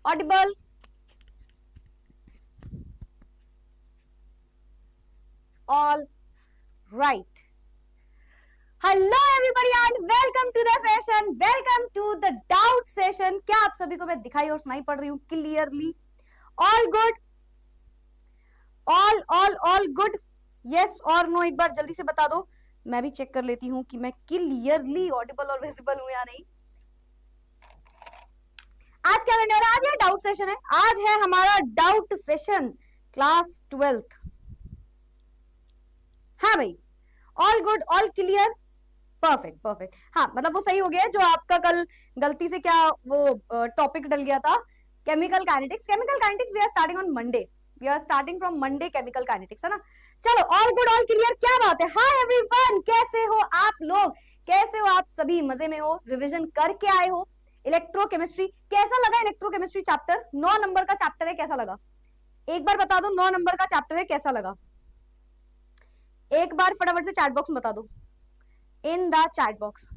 Audible? All right. Hello everybody and welcome to the session, welcome to the doubt session. क्या आप सभी को मैं दिखाई और सुनाई पड़ रही हूँ clearly? All good? All good? Yes और नो एक बार जल्दी से बता दो. मैं भी चेक कर लेती हूँ कि मैं क्लियरली ऑडिबल और विजिबल हूँ या नहीं. आज क्या करने वाला? आज ये डाउट सेशन है. आज है हमारा डाउट सेशन क्लास 12th. हाँ भाई, all good, all clear, perfect perfect. हाँ मतलब वो सही हो गया जो आपका कल गलती से क्या वो टॉपिक डल गया था, chemical kinetics. Chemical kinetics we are starting on Monday. We are starting from Monday chemical kinetics, है ना. चलो ऑल गुड ऑल क्लियर, क्या बात है. हाय एवरीवन, कैसे हो आप लोग? कैसे हो आप सभी? मजे में हो? रिविजन करके आए हो? इलेक्ट्रोकेमिस्ट्री कैसा लगा? इलेक्ट्रोकेमिस्ट्री चैप्टर 9 नंबर का चैप्टर है, कैसा लगा? एक बार बता दो 9 नंबर का चैप्टर है, कैसा लगा? एक बार फटाफट से चैट बॉक्स में बता दो, इन द चैट बॉक्स.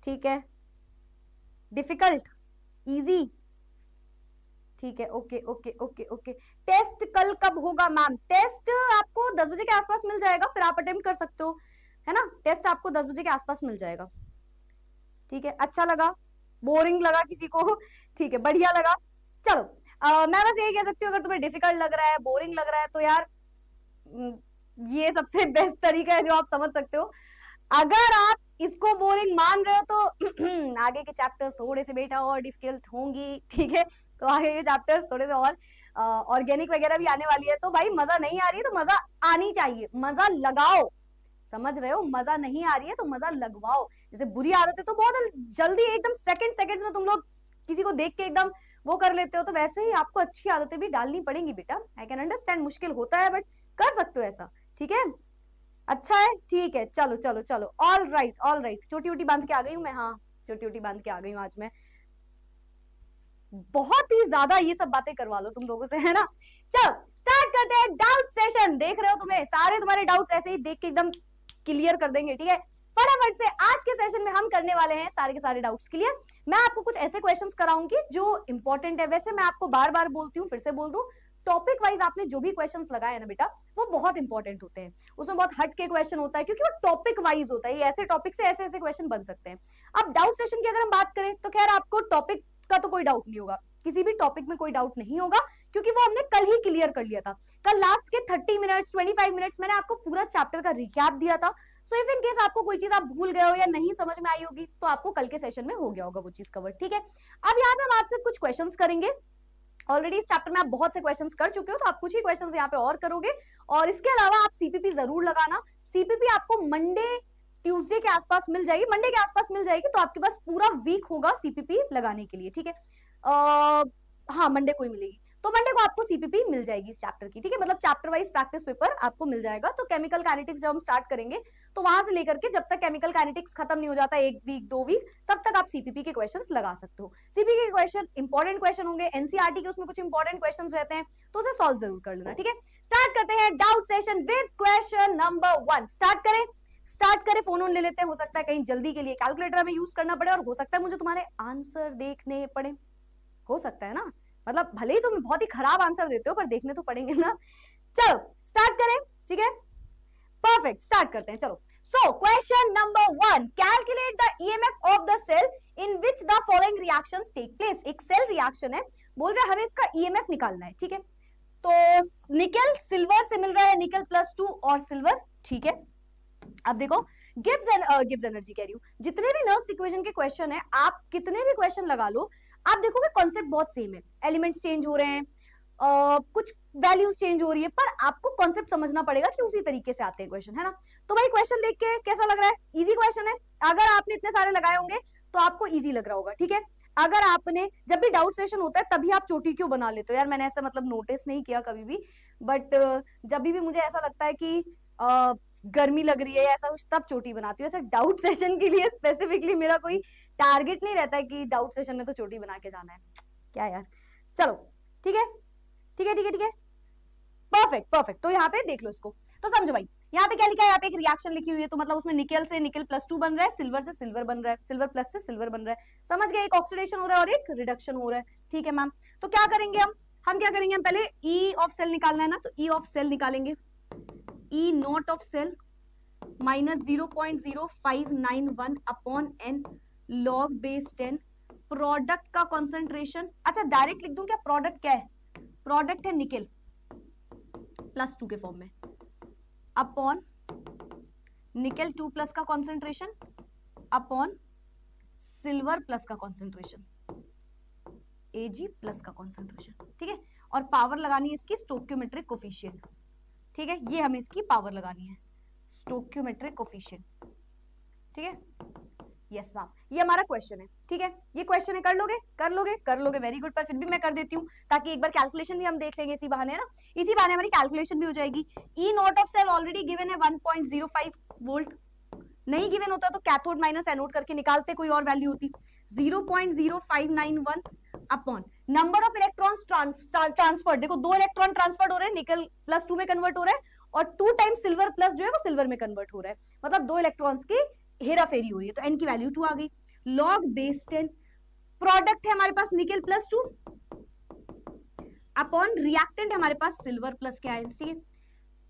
ठीक है, डिफिकल्ट, इजी? ठीक है, okay okay okay okay. Test कल कब होगा मैम? टेस्ट आपको 10 बजे के आसपास मिल जाएगा, फिर आप अटेम्प्ट कर सकते हो, है ना. टेस्ट आपको 10 बजे के आसपास मिल जाएगा. ठीक है, अच्छा लगा? बोरिंग लगा किसी को? ठीक है, बढ़िया लगा. चलो मैं बस यही कह सकती हूँ, अगर तुम्हें डिफिकल्ट लग रहा है, बोरिंग लग रहा है, तो यार ये सबसे बेस्ट तरीका है जो आप समझ सकते हो. अगर आप इसको बोरिंग मान रहे हो तो आगे के चैप्टर्स थोड़े से बेटा और डिफिकल्ट होंगी. ठीक है, तो आगे के चैप्टर्स थोड़े से और ऑर्गेनिक वगैरह भी आने वाली है. तो भाई मजा नहीं आ रही है तो मजा आनी चाहिए, मजा लगाओ. समझ रहे हो? मजा नहीं आ रही है तो मजा लगवाओ. जैसे बुरी आदत है तो बहुत जल्दी एकदम सेकंड्स में तुम लोग किसी को देख के एकदम वो कर लेते हो, तो वैसे ही आपको अच्छी आदतें भी डालनी पड़ेंगी बेटा. आई कैन अंडरस्टैंड मुश्किल होता है बट कर सकते हो ऐसा. ठीक है, अच्छा है. ठीक है, चलो चलो चलो, ऑल राइट ऑल राइट. चोटी वोटी बांध के आ गई हूँ मैं. हाँ, चोटी वोटी बांध के आ गई हूँ आज मैं. बहुत ही ज्यादा ये सब बातें करवा लो तुम लोगों से, है ना. चलो स्टार्ट करते हैं डाउट सेशन. देख रहे हो तुम्हें सारे तुम्हारे डाउट्स ऐसे ही देख के एकदम क्लियर कर देंगे. ठीक है, फटाफट से आज के सेशन में हम करने वाले हैं सारे के सारे डाउट्स क्लियर. मैं आपको कुछ ऐसे क्वेश्चंस कराऊंगी जो इंपॉर्टेंट है. वैसे मैं आपको बार बार बोलती हूँ, फिर से बोल दूं, टॉपिक वाइज आपने जो भी क्वेश्चंस लगाए हैं ना बेटा, वो बहुत इंपॉर्टेंट होते हैं. उसमें बहुत हट के क्वेश्चन होता है क्योंकि वो टॉपिक वाइज होता है. ये ऐसे टॉपिक से ऐसे ऐसे क्वेश्चन बन सकते हैं. अब डाउट सेशन की अगर हम बात करें तो खैर आपको टॉपिक का तो कोई डाउट नहीं होगा, किसी भी टॉपिक में कोई डाउट नहीं होगा क्योंकि वो हमने कल ही क्लियर कर लिया था. कल लास्ट के 30 मिनट्स 25 मिनट्स मैंने आपको पूरा चैप्टर का रिकैप दिया था. सो इफ इन केस आपको कोई चीज आप भूल गए हो या नहीं समझ में आई होगी तो आपको कल के सेशन में हो गया होगा वो चीज कवर. ठीक है, अब यहाँ पे हम आपसे कुछ क्वेश्चंस करेंगे. ऑलरेडी इस चैप्टर में आप बहुत से क्वेश्चंस कर चुके हो तो आप कुछ ही क्वेश्चंस यहाँ पे और करोगे. और इसके अलावा आप सीपीपी जरूर लगाना. सीपीपी आपको मंडे ट्यूसडे के आसपास मिल जाएगी. मंडे के आसपास मिल जाएगी तो आपके पास पूरा वीक होगा सीपीपी लगाने के लिए. ठीक है, हाँ मंडे को ही मिलेगी. तो मंडे को आपको सीपीपी मिल जाएगी इस चैप्टर की. ठीक है, मतलब चैप्टर वाइज प्रैक्टिस पेपर आपको मिल जाएगा. तो केमिकल काइनेटिक्स जब हम स्टार्ट करेंगे तो वहां से लेकर के जब तक केमिकल काइनेटिक्स खत्म नहीं हो जाता, 1 वीक 2 वीक, तब तक आप सीपीपी के क्वेश्चंस लगा सकते हो. सीपीपी के क्वेश्चन इंपॉर्टेंट क्वेश्चन होंगे, एनसीईआरटी के उसमें कुछ इंपॉर्टेंट क्वेश्चंस रहते हैं तो उसे सॉल्व जरूर कर लेना. ठीक है, स्टार्ट करते हैं doubt session with question number 1. Start करें. फोन ऑन ले लेते हैं. हो सकता है कहीं जल्दी के लिए कैलकुलेटर में यूज करना पड़े और हो सकता है मुझे तुम्हारे आंसर देखने पड़े. हो सकता है ना, मतलब भले ही तुम बहुत ही खराब आंसर देते हो पर देखने तो पड़ेंगे ना. चलो स्टार्ट करें. ठीक है, परफेक्ट, स्टार्ट करते हैं. चलो, so question number 1, calculate the EMF of the cell in which the following reactions take place. एक सेल रिएक्शन है, बोल रहा है हमें इसका ईएमएफ निकालना है. ठीक है, तो निकल सिल्वर से मिल रहा है, निकल +2 और सिल्वर. ठीक है, अब देखो गिब्स एनर्जी कह रही हूं, जितने भी नर्व्स इक्वेशन के क्वेश्चन है आप कितने भी क्वेश्चन लगा लो, आप देखोगे कॉन्सेप्ट बहुत सेम है. एलिमेंट्स चेंज हो रहे हैं, कुछ वैल्यूज चेंज हो रही है, पर आपको कॉन्सेप्ट समझना पड़ेगा कि उसी तरीके से आते हैं क्वेश्चन, है ना. तो भाई क्वेश्चन देख के कैसा लग रहा है? इजी क्वेश्चन है. अगर आपने इतने सारे लगाए होंगे तो आपको इजी लग रहा होगा. ठीक है, अगर आपने जब भी डाउट सेशन होता है तभी आप चोटी क्यों बना लेते हो यार? मैंने ऐसा मतलब नोटिस नहीं किया कभी भी, बट जब भी मुझे ऐसा लगता है कि गर्मी लग रही है ऐसा कुछ, तब चोटी बनाती हूँ. ऐसा डाउट सेशन के लिए स्पेसिफिकली मेरा कोई टारगेट नहीं रहता है कि डाउट सेशन में तो चोटी बना के जाना है. क्या यार, चलो ठीक है ठीक है ठीक है ठीक है, परफेक्ट परफेक्ट. तो यहाँ पे देख लो इसको, तो समझो भाई यहाँ पे क्या लिखा है, यहाँ पे एक रिएक्शन लिखी हुई है, तो मतलब उसमें निकल से निकल +2 बन रहा है, सिल्वर से सिल्वर बन रहा है, सिल्वर प्लस से सिल्वर बन रहा है, समझ गए, एक ऑक्सीडेशन हो रहा है और एक रिडक्शन हो रहा है, ठीक है मैम। तो क्या करेंगे हम क्या करेंगे, हम पहले ई ऑफ सेल निकालना है ना, तो ई ऑफ सेल निकालेंगे, E naught of cell minus 0.0591 upon n log base 10, product का कॉन्सेंट्रेशन, अच्छा डायरेक्ट लिख दूं क्या, प्रोडक्ट क्या है, प्रोडक्ट है निकेल +2 के फॉर्म में, अपॉन निकेल 2+ का कॉन्सेंट्रेशन अपॉन सिल्वर प्लस का कॉन्सेंट्रेशन, Ag+ का कॉन्सेंट्रेशन, ठीक है, और पावर लगानी है इसकी स्टोक्योमेट्रिक कोफिशिएंट, ठीक है, ये हमें इसकी पावर लगानी है स्टोक्योमेट्रिक कोफिशिएंट, ठीक है, यस मैम, ये हमारा क्वेश्चन है, ठीक है, ये क्वेश्चन है, कर लोगे कर लोगे कर लोगे, वेरी गुड, पर फिर भी मैं कर देती हूँ ताकि एक बार कैलकुलेशन भी हम देख लेंगे, इसी बहाने है ना, इसी बहाने हमारी कैलकुलेशन भी हो जाएगी। E naught of cell already given है 1.05 वोल्ट, नहीं गिवन होता तो कैथोड माइनस एनोड करके निकालते, कोई और वैल्यू होती, 0.0591 upon number of electrons transfer, देखो 2 इलेक्ट्रॉन ट्रांसफर हो रहे हैं, निकल +2 में कन्वर्ट हो रहा है, और 2 टाइम्स सिल्वर प्लस जो है वो सिल्वर में कन्वर्ट हो रहा है, मतलब 2 इलेक्ट्रॉन्स की हेरा फेरी हो रही है, तो एन की वैल्यू 2 आ गई, लॉग बेस 10, प्रोडक्ट है हमारे पास निकेल +2 अपॉन रिएक्टेंट है हमारे पास सिल्वर प्लस के आयंस, ठीक है,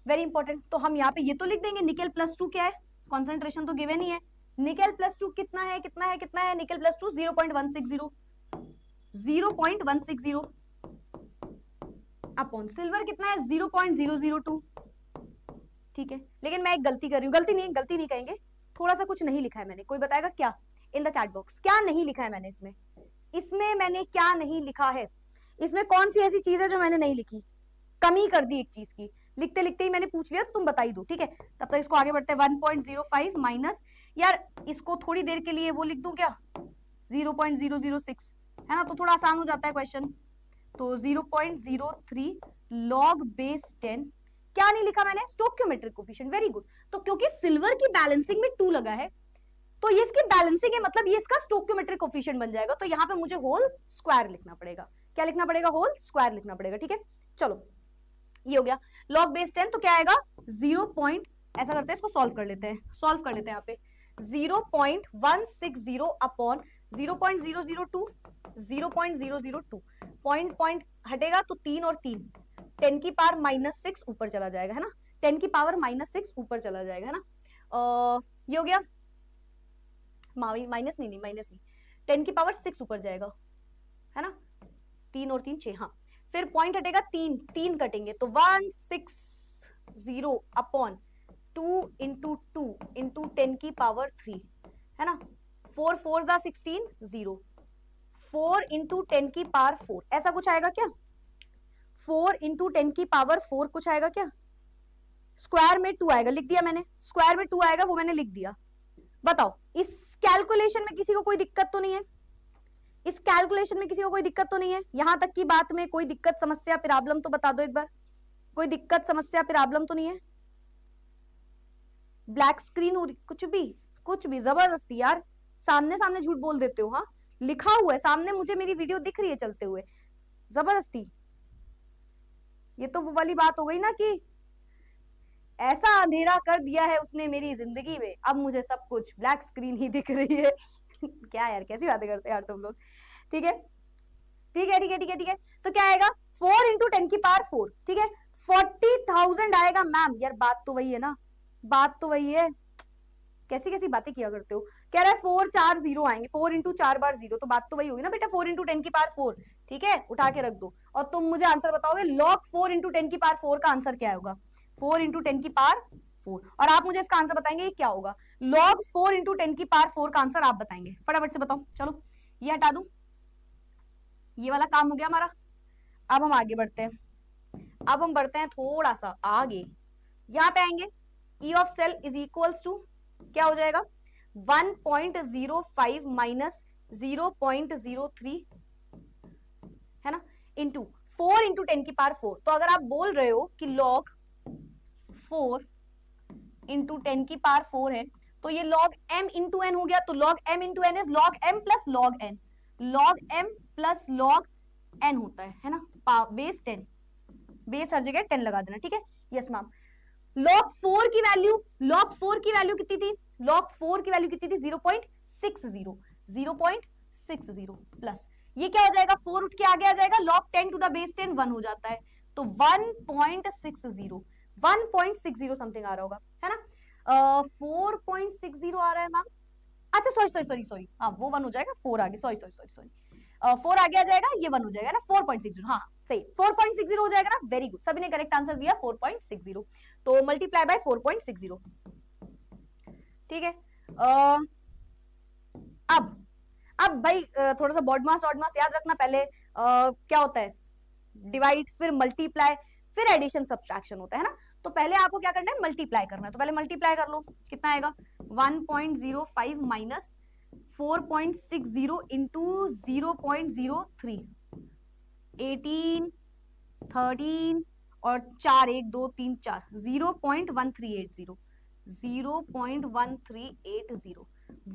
वेरी इंपॉर्टेंट, तो हम यहाँ पे ये तो लिख देंगे निकेल +2 क्या है, कॉन्सेंट्रेशन तो गिवन ही है, निकेल +2 कितना है कितना है कितना है, निकेल +2 0.160 अपॉन सिल्वर कितना है 0.002, ठीक है, लेकिन मैं एक गलती कर रही हूँ, गलती नहीं कहेंगे, थोड़ा सा कुछ नहीं लिखा है मैंने, कोई बताएगा क्या, इन द चैट बॉक्स क्या नहीं लिखा है मैंने, इसमें मैंने क्या नहीं लिखा है, इसमें कौन सी ऐसी चीज है जो मैंने नहीं लिखी, कमी कर दी एक चीज की, लिखते लिखते ही मैंने पूछ लिया तो तुम बता ही दो, ठीक है, तब तक इसको आगे बढ़ते हैं, 1.05 माइनस, यार इसको थोड़ी देर के लिए वो लिख दूं क्या 0.006, है ना, तो थोड़ा आसान हो जाता है क्वेश्चन, तो 0.03 लॉग बेस 10, क्या नहीं लिखा मैंने, स्टोक्योमेट्रिक कोफिशिएंट, वेरी गुड, तो क्योंकि सिल्वर की बैलेंसिंग में 2 लगा है, तो ये इसकी बैलेंसिंग है, मतलब ये इसका स्टोक्योमेट्रिक कोफिशिएंट बन जाएगा, तो यहाँ पे मुझे होल स्क्वायर लिखना पड़ेगा, क्या लिखना पड़ेगा, होल स्क्वायर लिखना पड़ेगा, ठीक है, चलो ये हो गया, log बेस 10 तो क्या आएगा 0. ऐसा करते हैं, इसको सॉल्व कर लेते हैं यहाँ पे 0.160 अपॉन 0.002 0.002 पॉइंट हटेगा तो 3 और 3 10 की पावर -6 ऊपर चला जाएगा, है ना, 10 की पावर -6 ऊपर चला जाएगा, है ना, ये हो गया, माइनस नहीं 10 की पावर 6 ऊपर जाएगा, है ना, 3 और 3 6, हाँ, फिर पॉइंट हटेगा 3 कटेंगे तो 160 अपॉन 2 इंटू 2 इंटू 10 की पावर 3, है ना, 4 4 जा 16 0, 4 इंटू 10 की पावर 4, ऐसा कुछ आएगा क्या, 4 इंटू 10 की पावर 4 कुछ आएगा क्या, स्क्वायर में 2 आएगा, लिख दिया मैंने, स्क्वायर में 2 आएगा वो मैंने लिख दिया, बताओ इस कैलकुलेशन में किसी को कोई दिक्कत तो नहीं है, इस कैलकुलेशन में किसी को कोई दिक्कत तो नहीं है, यहां तक की बात में कोई दिक्कत समस्या प्रॉब्लम तो बता दो एक बार, कोई दिक्कत समस्या प्रॉब्लम तो नहीं है, ब्लैक स्क्रीन हो रही, कुछ भी जबरदस्ती यार, सामने झूठ बोल देते हो, हाँ लिखा हुआ है सामने, मुझे मेरी वीडियो दिख रही है चलते हुए, जबरदस्ती, ये तो वो वाली बात हो गई ना कि ऐसा अंधेरा कर दिया है उसने मेरी जिंदगी में, अब मुझे सब कुछ ब्लैक स्क्रीन ही दिख रही है क्या यार कैसी बातें करते हैं यार तुम लोग, ठीक है, तो क्या आएगा 4 इंटू 10 की पावर 4, ठीक है, 40,000 आएगा मैम, यार बात तो वही है ना, बात तो वही है, कैसी बातें किया करते हो, कह रहा है 4 4 0 आएंगे, 4 इंटू 4 बार 0, तो बात तो वही होगी ना बेटा, 4 इंटू 10 की पावर 4, ठीक है, उठा के रख दो, और तुम मुझे आंसर बताओगे लॉग 4 इंटू 10 की पावर 4 का आंसर क्या होगा, 4 इंटू 10 की पावर 4, और आप मुझे इसका आंसर बताएंगे ये क्या होगा, log 4 इंटू 10 की पावर 4 का आंसर आप बताएंगे, फटाफट से बताओ, चलो ये हटा दूं, ये वाला काम हो गया हमारा, अब हम आगे बढ़ते हैं, अब हम बढ़ते हैं थोड़ा सा आगे, यहां पे आएंगे, E of cell is equals to क्या हो जाएगा 1.05 माइनस 0.03, है ना, इंटू 4 इंटू 10 की पावर 4, तो अगर आप बोल रहे हो कि log 4 इंटू 10 की पावर 4 है, तो ये log m इंटू n हो गया, तो log m into n is log m plus log n, log m plus log n होता है ना, बेस 10, बेस हर जगह 10 लगा देना, ठीक है, यस मैम, log 4 की वैल्यू कितनी थी? log 4 की वैल्यू कितनी थी? 0.60 0.60 प्लस ये क्या हो जाएगा? 4 उठ के आगे आ जाएगा, log 10 टू द बेस 10 1 हो जाता है, तो 1.60 समथिंग आ रहा होगा, है ना? 4.60 आ रहा है मैम। अच्छा सॉरी, हाँ वो 1 हो जाएगा, 4 आगे, सॉरी 4 आगे आ जाएगा, ये 1 हो जाएगा ना, 4.60, हाँ सही 4.60 हो जाएगा ना, वेरी गुड, सभी ने करेक्ट आंसर दिया 4.60, तो मल्टीप्लाई बाय 4.60, ठीक है। अब भाई थोड़ा सा बॉडमास याद रखना, पहले क्या होता है? डिवाइड, फिर मल्टीप्लाई, फिर एडिशन सब्सट्रैक्शन होता है ना, तो पहले आपको क्या करना है? मल्टीप्लाई करना है, तो पहले मल्टीप्लाई कर लो, कितना आएगा? 1.05 माइनस 4.60 इंटू 0.03, 18, 13 और 4, 1 2 3 4, 0.1380, 0.1380,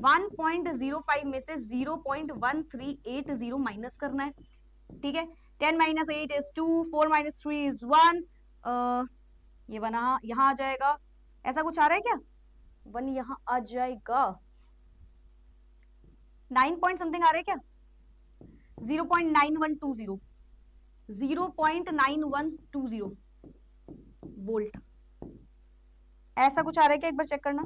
1.05 में से 0.1380 माइनस करना है, ठीक है। 10 minus 8 is 2, 4 minus 3 is 1, ये बना यहाँ आ जाएगा, ऐसा कुछ आ रहा है क्या? 1 यहाँ आ जाएगा, 9 पॉइंट समथिंग आ रहा है क्या? 0.9120, 0.9120 वोल्ट, ऐसा कुछ आ रहा है क्या? एक बार चेक करना,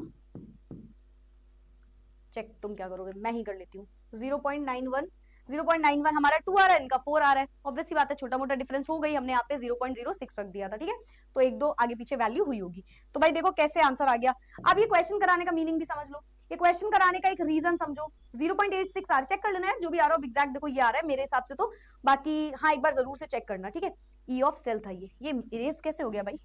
चेक तुम क्या करोगे, मैं ही कर लेती हूँ। 0.91 हमारा 2 आ रहा है, इनका 4 आ रहा है, ऑब्वियसली बात है, छोटा मोटा डिफरेंस हो गई, हमने यहाँ पे 0.06 रख दिया था, ठीक है, तो एक दो आगे पीछे वैल्यू हुई होगी। तो भाई देखो कैसे आंसर आ गया। अब ये क्वेश्चन कराने का मीनिंग भी समझ लो, ये क्वेश्चन कराने का एक रीजन समझो। 0.86 आ रहा है, चेक कर लेना है जो भी आ रहा हो, एग्जैक्ट देखो ये आ रहा है मेरे हिसाब से तो, बाकी हाँ एक बार जरूर से चेक करना, ठीक है। ई ऑफ सेल था ये इरेज कैसे हो गया भाई,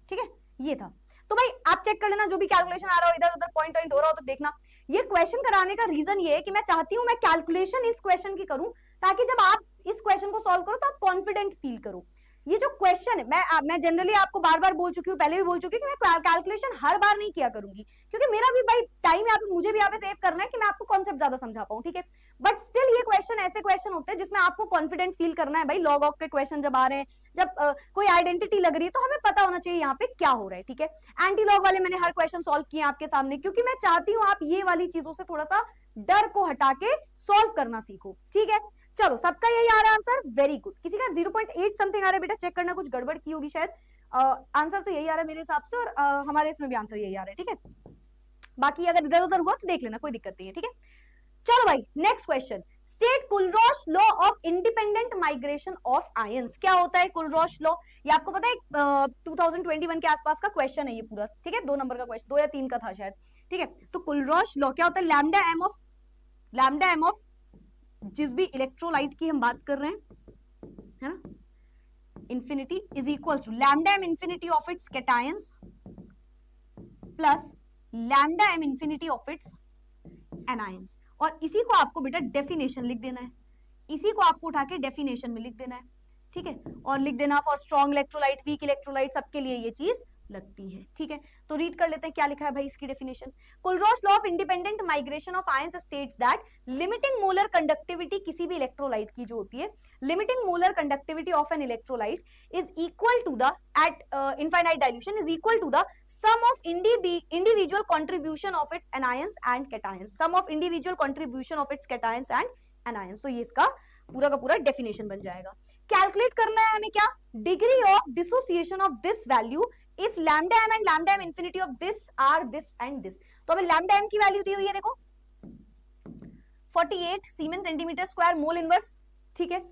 ठीक है, ये था। तो भाई आप चेक कर लेना, जो भी कैलकुलेशन आ रहा हो, इधर उधर पॉइंट हो रहा हो तो देखना। ये क्वेश्चन कराने का रीजन ये है कि मैं चाहती हूं मैं कैलकुलेशन इस क्वेश्चन की करूं, ताकि जब आप इस क्वेश्चन को सॉल्व करो तो आप कॉन्फिडेंट फील करो। ये जो क्वेश्चन है, मैं जनरली आपको बार बार बोल चुकी हूँ, पहले भी बोल चुकी हूँ कि मैं कैलकुलेशन हर बार नहीं किया करूंगी, क्योंकि मेरा भी भाई टाइम यहाँ पे, मुझे भी यहाँ पे सेव करना है कि मैं आपको कॉन्सेप्ट ज्यादा समझा पाऊँ, ठीक है। बट स्टिल ये क्वेश्चन ऐसे क्वेश्चन होते हैं जिसमें आपको कॉन्फिडेंट फील करना है भाई। लॉग ऑफ के क्वेश्चन जब आ रहे हैं, जब कोई आइडेंटिटी लग रही है, तो हमें पता होना चाहिए यहाँ पे क्या हो रहा है, ठीक है। एंटी लॉग वाले मैंने हर क्वेश्चन सॉल्व किए आपके सामने, क्योंकि मैं चाहती हूँ आप ये वाली चीजों से थोड़ा सा डर को हटा के सॉल्व करना सीखो, ठीक है। चलो सबका यही आ रहा है आंसर, वेरी गुड। किसी का 0.8 समथिंग आ रहा है, बेटा चेक करना, कुछ गड़बड़ की होगी शायद। आंसर तो यही आ रहा है मेरे हिसाब से, और हमारे इसमें भी आंसर यही आ रहा है, ठीक है। बाकी अगर इधर उधर हुआ तो देख लेना, कोई दिक्कत नहीं है, ठीक है। चलो भाई next question, state Kohlrausch law of independent migration of ions. क्या होता है कुलरॉश लॉ? ये आपको पता है 2021 के आसपास का क्वेश्चन है ये पूरा, ठीक है, 2 नंबर का क्वेश्चन, 2 या 3 का था शायद, ठीक है। तो कुलरॉश लॉ क्या होता है? लैम्डा एम ऑफ जिस भी इलेक्ट्रोलाइट की हम बात कर रहे हैं, है ना, infinity is equal to lambda M infinity of its cations plus lambda M infinity of its anions. और इसी को आपको बेटा डेफिनेशन लिख देना है, इसी को आपको उठा के डेफिनेशन में लिख देना है, ठीक है। और लिख देना for strong electrolyte, weak electrolyte, सबके लिए ये चीज लगती है, ठीक है। तो रीड कर लेते हैं क्या लिखा है भाई इसकी definition. Kohlrausch law of independent migration of ions states that limiting molar conductivity किसी भी इलेक्ट्रोलाइट की जो होती है, limiting molar conductivity of an electrolyte is equal to the at infinite dilution is equal to the sum of individual contribution of its anions and cations, sum of individual contribution of its cations and anions. तो ये इसका पूरा का पूरा definition बन जाएगा। Calculate करना है हमें क्या? Degree of dissociation of this value if lambda M and lambda M infinity of this are this and this. तो हमें लैम्डा एम की वैल्यू दी हुई है, देखो 48 siemens centimetre square mole inverse, ठीक है।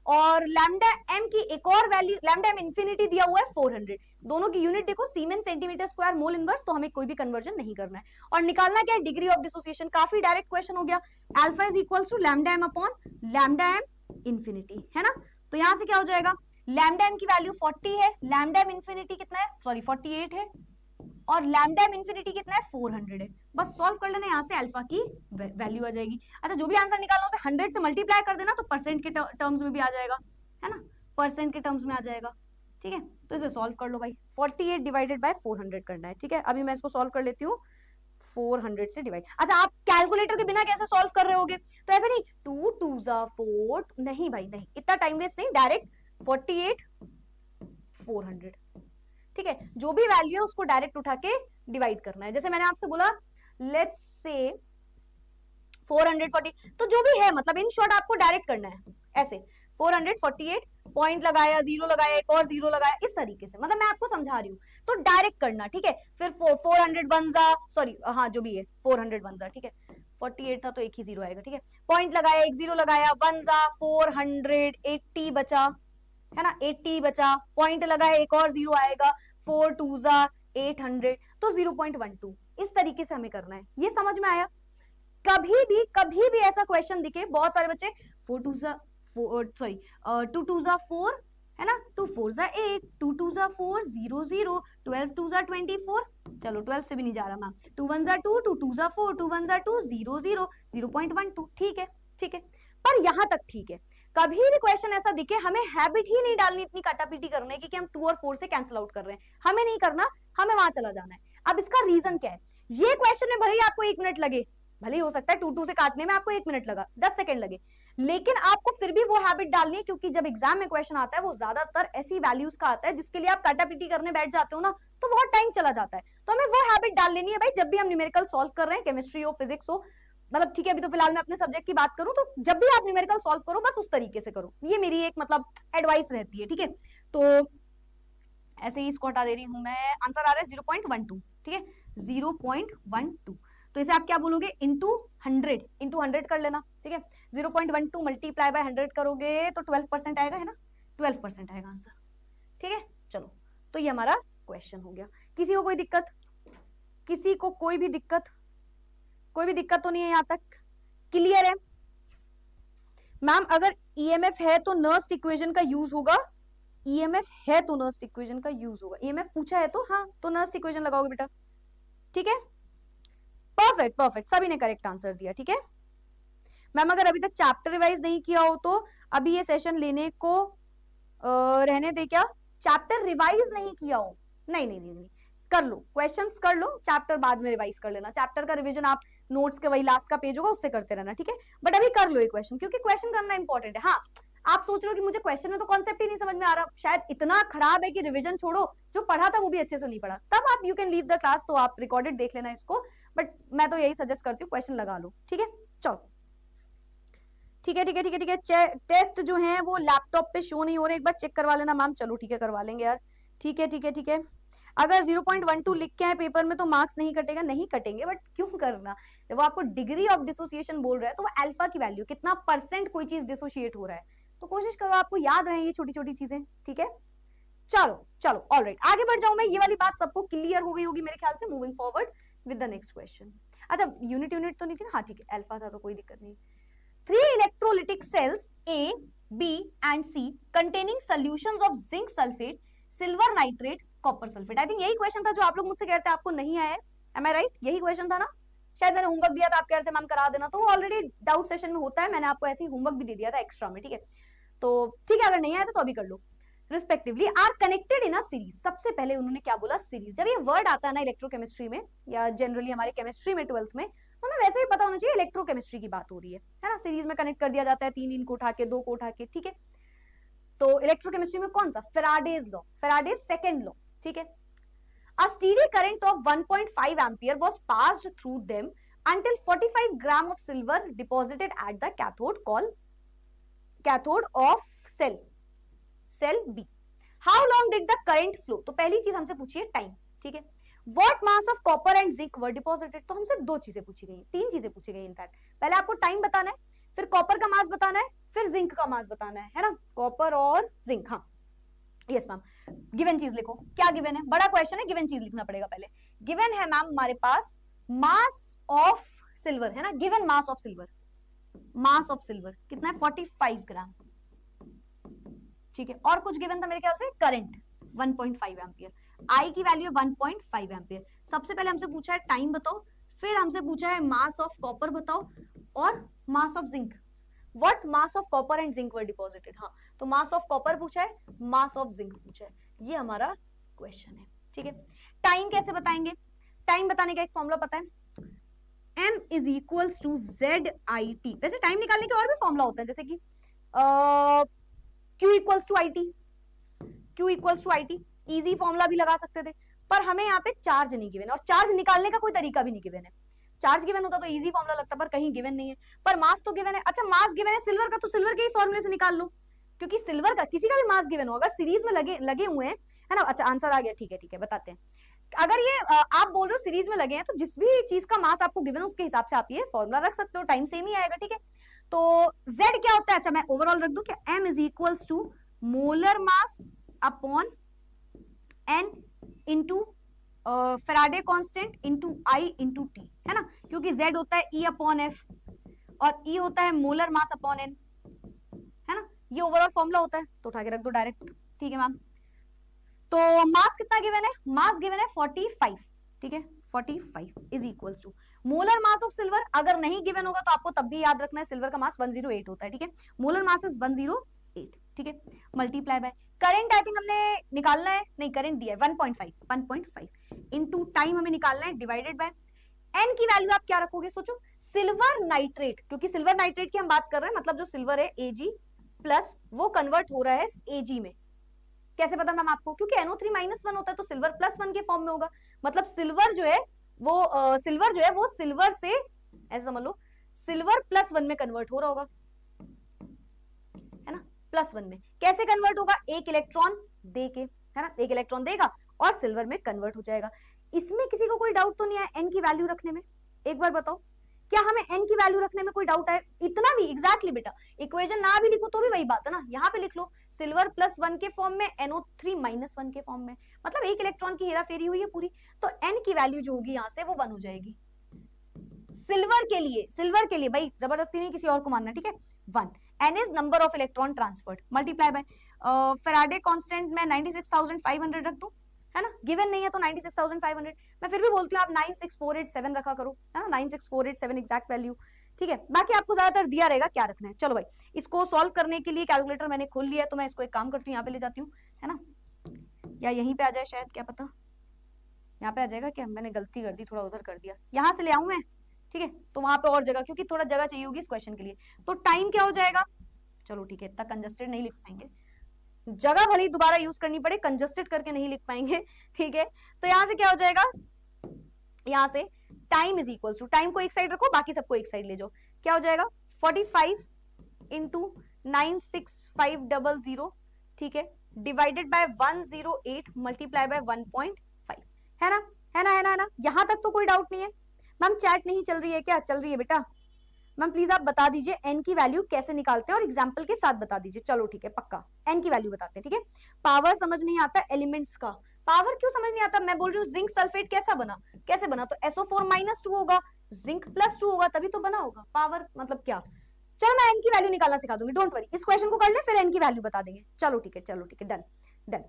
और लैम्डा एम की एक और वैल्यू, लैम्डा एम इंफिनिटी दिया हुआ है 400, दोनों की यूनिट देखो siemens centimetre square mole inverse, तो हमें कोई भी कन्वर्जन नहीं करना है। और निकालना क्या है? Degree of dissociation. काफी डायरेक्ट क्वेश्चन हो गया, alpha is equals to lambda M upon lambda M infinity, है ना। तो यहां से क्या हो जाएगा? लैम्डा एम की वैल्यू 40 है, लैम्डा एम इंफिनिटी कितना है, सॉरी 48 है, और लैम्डा एम इंफिनिटी कितना है, 400 है। बस सॉल्व कर लेना, यहाँ से अल्फा की वैल्यू आ जाएगी। अच्छा जो भी आंसर निकालना उसे 100 से मल्टीप्लाई कर देना, तो परसेंट के टर्म्स में भी आ जाएगा, है ना, परसेंट के टर्म्स में आ जाएगा, ठीक है। तो इसे सॉल्व कर लो भाई, 48 डिवाइडेड बाय 400 करना है, ठीक है। अभी मैं इसको सॉल्व कर लेती हूँ, 400 से डिवाइड। अच्छा आप कैलकुलेटर के बिना कैसे सॉल्व कर रहे होगे? तो ऐसा नहीं 2 2 4, नहीं भाई नहीं, इतना टाइम वेस्ट नहीं, डायरेक्ट 48 400, ठीक है। जो भी वैल्यू है उसको डायरेक्ट उठा के डिवाइड करना है। जैसे मैंने आपसे बोला लेट्स से 440, तो जो भी है मतलब इन शॉर्ट आपको डायरेक्ट करना है ऐसे 448 पॉइंट लगाया, जीरो लगाया, एक और जीरो लगाया, इस तरीके से, मतलब मैं आपको समझा रही हूँ, तो डायरेक्ट करना, ठीक है। फिर 400 वन जा, सॉरी हाँ जो भी है 400 वन जा, ठीक है। 48 था तो एक ही जीरो आएगा, ठीक है। पॉइंट लगाया, एक जीरो लगाया, वन जा 480 बचा, है ना, 80 बचा, पॉइंट लगाया, एक और जीरो आएगा, 4 टू जा 800, तो 0.12 इस तरीके से हमें करना है। ये समझ में आया? कभी भी ऐसा क्वेश्चन दिखे, बहुत सारे बच्चे 4 टू जा 2 टू जा 4, है ना, 2 4 जा 8, 2 टू जा 4 0 0, 12 टू जा 24, चलो 12 से भी नहीं जा रहा मैम, 2 1 जा 2, 2 टू जा 4, 2 1 जा 2, 0 0, 0.12, ठीक है, ठीक है। पर यहां तक ठीक है। कभी भी क्वेश्चन ऐसा दिखे, हमें हैबिट ही नहीं डालनी इतनी काटापीटी करने की कि हम 2 और 4 से कैंसिल आउट कर रहे हैं, हमें नहीं करना, हमें वहां चला जाना है। अब इसका रीजन क्या है? ये क्वेश्चन में भले ही आपको 1 मिनट लगे, भले ही हो सकता है 2 2 से काटने में आपको 1 मिनट लगा, 10 सेकंड लगे, लेकिन आपको फिर भी वो हैबिट डालनी है, क्योंकि जब एग्जाम में क्वेश्चन आता है वो ज्यादातर ऐसी वैल्यूज का आता है जिसके लिए आप काटापीटी करने बैठ जाते हो ना, तो बहुत टाइम चला जाता है। तो हमें वो हैबिट डाल लेनी है भाई, जब भी हम न्यूमेरिकल सॉल्व कर रहे हैं, केमिस्ट्री हो, फिजिक्स हो, मतलब ठीक है, अभी तो फिलहाल मैं अपने सब्जेक्ट की बात करूं, तो जब भी आप न्यूमेरिकल सॉल्व करो बस उस तरीके से करो, ये मेरी एक मतलब एडवाइस रहती है, ठीक है। तो ऐसे ही इसको हटा दे रही हूं मैं, आंसर आ रहा है 0.12, ठीक है, 0.12, तो इसे आप क्या बोलोगे, इंटू 100 कर लेना, ठीक है। 0.12 मल्टीप्लाई बाय 100 करोगे तो 12% आएगा, है ना, 12% आएगा आंसर, ठीक है। चलो, तो ये हमारा क्वेश्चन हो गया। किसी को कोई दिक्कत? किसी को कोई भी दिक्कत? कोई भी दिक्कत तो नहीं है यहां तक? क्लियर है? मैम अगर ईएमएफ है तो नर्स्ट इक्वेशन का यूज होगा, ईएमएफ है तो नर्स्ट इक्वेशन का यूज होगा, ईएमएफ पूछा है तो हाँ, तो नर्स्ट इक्वेशन लगाओगे बेटा, ठीक है। परफेक्ट परफेक्ट, सभी ने करेक्ट आंसर दिया, ठीक है। मैम अगर अभी तक चैप्टर रिवाइज नहीं किया हो तो अभी ये सेशन लेने को रहने दे क्या? चैप्टर रिवाइज नहीं किया हो, नहीं नहीं नहीं, नहीं कर लो, क्वेश्चंस कर लो, चैप्टर बाद में रिवाइज कर लेना। चैप्टर का रिवीजन आप नोट्स के वही लास्ट का पेज होगा उससे करते रहना, ठीक है। बट अभी कर लो ये क्वेश्चन, क्योंकि क्वेश्चन करना इंपॉर्टेंट है। हाँ, आप सोच रहे हो कि मुझे क्वेश्चन में तो कॉन्सेप्ट ही नहीं समझ में आ रहा, शायद इतना खराब है कि रिवीजन छोड़ो, जो पढ़ा था वो भी अच्छे से नहीं पढ़ा, तब आप you can leave the class, तो आप रिकॉर्डेड देख लेना इसको, बट मैं तो यही सजेस्ट करती हूँ क्वेश्चन लगा लो, ठीक है। चलो ठीक है ठीक है ठीक है ठीक है। टेस्ट जो है वो लैपटॉप पे शो नहीं हो रहे, एक बार चेक करवा लेना मैम। चलो ठीक है, करवा लेंगे यार, ठीक है ठीक है ठीक है। अगर 0.12 लिख के आए पेपर में तो मार्क्स नहीं कटेगा, नहीं कटेंगे, बट क्यों करना, जब वो आपको डिग्री ऑफ डिसोसिएशन बोल रहा है तो वो अल्फा की वैल्यू, कितना परसेंट कोई चीज डिसोशिएट हो रहा है, तो कोशिश करो आपको याद रहे ये छोटी छोटी चीजें, ठीक है। चलो चलो ऑलराइट, आगे बढ़ जाऊं मैं, ये वाली बात सबको क्लियर हो गई होगी मेरे ख्याल से। Moving forward with the next question. अच्छा यूनिट तो नहीं थी ना, हाँ ठीक है, अल्फा था तो कोई दिक्कत नहीं। 3 electrolytic cells A, B and C containing solutions of zinc sulfate, silver nitrate, copper sulfate। I think यही क्वेश्चन था जो आप लोग मुझसे कह रहे थे आपको नहीं आया है, एम आई राइट? यही क्वेश्चन था ना, शायद मैंने होमवर्क दिया था, आप कह रहे थे मैम करा देना, तो वो ऑलरेडी डाउट सेशन में होता है, मैंने आपको ऐसे ही होमवर्क भी दे दिया था एक्स्ट्रा में, ठीक है। तो ठीक है, अगर नहीं आया तो अभी कर लो। Respectively are connected in a series, सबसे पहले उन्होंने क्या बोला, सीरीज। जब ये वर्ड आता है ना इलेक्ट्रोकेमिस्ट्री में या जनरली हमारे केमिस्ट्री में 12th में, हमें वैसे ही पता होना चाहिए इलेक्ट्रोकेमिस्ट्री की बात हो रही है ना। सीरीज में कनेक्ट कर दिया जाता है, 3 को उठा के, 2 को उठा के, ठीक है। तो इलेक्ट्रोकेमिस्ट्री में कौन सा, Faraday's law, Faraday's second law, ठीक है। A steady current of 1.5 ampere was passed through them until 45 gram of silver deposited at the cathode of cell B. How long did the current flow? तो पहली चीज हमसे पूछी है time, ठीक है। What mass of copper and zinc were deposited? तो हमसे 2 चीजें पूछी गई, 3 चीजें पूछी गई इनफैक्ट। पहले आपको टाइम बताना है, फिर कॉपर का मास बताना है, फिर जिंक का मास बताना है ना, कॉपर और जिंक। हाँ यस मैम, गिवन चीज लिखो, क्या गिवन है, बड़ा क्वेश्चन है, गिवन चीज लिखना पड़ेगा पहले। गिवन है मैम हमारे पास मास ऑफ सिल्वर, है ना, given mass of silver, mass of silver कितना है, 45 ग्राम, ठीक है। और कुछ गिवन था मेरे ख्याल से, करंट 1.5 एम्पियर, आई की वैल्यू 1.5 एम्पियर। सबसे पहले हमसे पूछा है टाइम बताओ, फिर हमसे पूछा है मास ऑफ कॉपर बताओ और मास of zinc. What mass of copper and zinc were deposited, हाँ तो मास ऑफ कॉपर पूछा है, मास ऑफ जिंक पूछा है, ये हमारा क्वेश्चन है, ठीक है। टाइम कैसे बताएंगे, टाइम बताने का एक फॉर्मूला पता है, m is equals to ZIT। वैसे टाइम निकालने के और भी फॉर्मूला होता है, जैसे कि Q equals to IT, Q equals to IT, easy formula भी लगा सकते थे, पर हमें यहाँ पे चार्ज नहीं गिवन, और चार्ज निकालने का कोई तरीका भी नहीं गिवन है। चार्ज गिवन होता तो इजी फॉर्मूला लगता, पर कहीं गिवन नहीं है, पर मास तो गिवन है। अच्छा मास गिवन है सिल्वर का, तो सिल्वर के ही फॉर्मूले से निकाल लो, क्योंकि सिल्वर का किसी का भी मास गिवन हो, अगर सीरीज में लगे हुए हैं, है ना। अच्छा आंसर आ गया, ठीक है बताते हैं। अगर ये आप बोल रहे हो सीरीज में लगे हैं, तो जिस भी चीज का मास आपको गिवन है उसके हिसाब से आप ये फॉर्मूला रख सकते हो, टाइम सेम ही आएगा, ठीक है। तो Z क्या होता है, अच्छा मैं ओवरऑल रख दूं क्या, M is equals to molar mass upon N into Faraday constant into I into T, है ना, क्योंकि Z होता है E अपॉन F और E होता है मोलर मास अपॉन N, है ना, ये ओवरऑल फॉर्मूला होता है, तो उठा के रख दो डायरेक्ट, ठीक है मैम। तो मास कितना गिवन है, मास गिवन है 45, ठीक है, 45 is equals to molar mass of silver. अगर नहीं गिवन होगा तो आपको तब भी याद रखना है सिल्वर का मास 108 होता है, ठीक है, मोलर मास इज 108, ठीक है, multiply by current, I think हमने निकालना है, नहीं करंट दिया है 1.5 इनटू टाइम हमें निकालना है, डिवाइडेड बाय एन की वैल्यू आप क्या रखोगे, सोचो, सिल्वर नाइट्रेट, क्योंकि सिल्वर नाइट्रेट की हम बात कर रहे हैं, मतलब जो सिल्वर है Ag प्लस वो कन्वर्ट हो रहा है Ag में। कैसे पता मैम आपको, क्योंकि NO3 -1 होता है तो सिल्वर +1 के फॉर्म में होगा, मतलब सिल्वर जो है वो सिल्वर से ऐसा समझ लो सिल्वर +1 में कन्वर्ट हो रहा होगा, है ना, +1 में। कैसे कन्वर्ट होगा, एक इलेक्ट्रॉन दे के, है ना, एक इलेक्ट्रॉन देगा और सिल्वर में कन्वर्ट हो जाएगा। इसमें किसी को कोई डाउट तो नहीं है एन की वैल्यू रखने में, एक बार बताओ, क्या हमें एन की वैल्यू रखने में कोई डाउट है, इतना भी एग्जैक्टली बेटा, इक्वेशन ना भी लिखो तो भी वही बात है ना, यहाँ पे लिख लो सिल्वर +1 के फॉर्म में, NO3 -1 के फॉर्म में, मतलब एक इलेक्ट्रॉन की हेराफेरी हुई है पूरी, तो एन की वैल्यू जो होगी यहाँ से वो 1 हो जाएगी सिल्वर के लिए भाई, जबरदस्ती नहीं किसी और को मानना, ठीक है, 1। N is number of electron transferred, multiply by Faraday constant में 96,500 रख दूं, है ना, गिवन नहीं है तो 96,500, मैं फिर भी बोलती हूँ आप 96487 रखा करो, है ना, 96487 एग्जैक्ट वैल्यू, ठीक है, बाकी आपको ज्यादातर दिया रहेगा क्या रखना है। चलो भाई, इसको सॉल्व करने के लिए कैलकुलेटर मैंने खोल लिया है, तो मैं इसको एक काम करती हूँ, यहाँ पे ले जाती हूँ, है ना, या यहीं पे आ जाए शायद, क्या पता यहाँ पे आ जाएगा क्या, मैंने गलती कर दी, थोड़ा उधर कर दिया, यहाँ से ले आऊं मैं, ठीक है, तो वहां पे और जगह, क्योंकि थोड़ा जगह चाहिए होगी इस क्वेश्चन के लिए, तो टाइम क्या हो जाएगा, चलो ठीक है, इतना कंजस्टेड नहीं लिख पाएंगे, जगह भले ही दोबारा यूज करनी पड़े, कंजस्टेड करके नहीं लिख पाएंगे, ठीक है, तो यहाँ से क्या हो जाएगा, यहाँ से time is equal to, time को एक साइड रखो, बाकी सबको एक साइड ले जाओ, क्या हो जाएगा 45 इंटू 96500, ठीक है, डिवाइडेड बाय 108 मल्टीप्लाई बाय 1.5, है ना, है ना, यहां तक तो कोई डाउट नहीं है। मैम चैट नहीं चल रही है क्या, चल रही है बेटा, मैम प्लीज आप बता दीजिए एन की वैल्यू कैसे निकालते हैं और एग्जांपल के साथ बता दीजिए, चलो ठीक है पक्का, एन की वैल्यू बताते हैं, ठीक है। पावर समझ नहीं आता एलिमेंट्स का, पावर क्यों समझ नहीं आता, मैं बोल रही हूँ जिंक सल्फेट कैसे बना, तो SO4 -2 होगा, जिंक +2 होगा, तभी तो बना होगा, पावर मतलब क्या। चलो मैं एन की वैल्यू निकालना सिखा दूंगी, डोंट वरी, इस क्वेश्चन को कर ले फिर एन की वैल्यू बता देंगे, चलो ठीक है डन,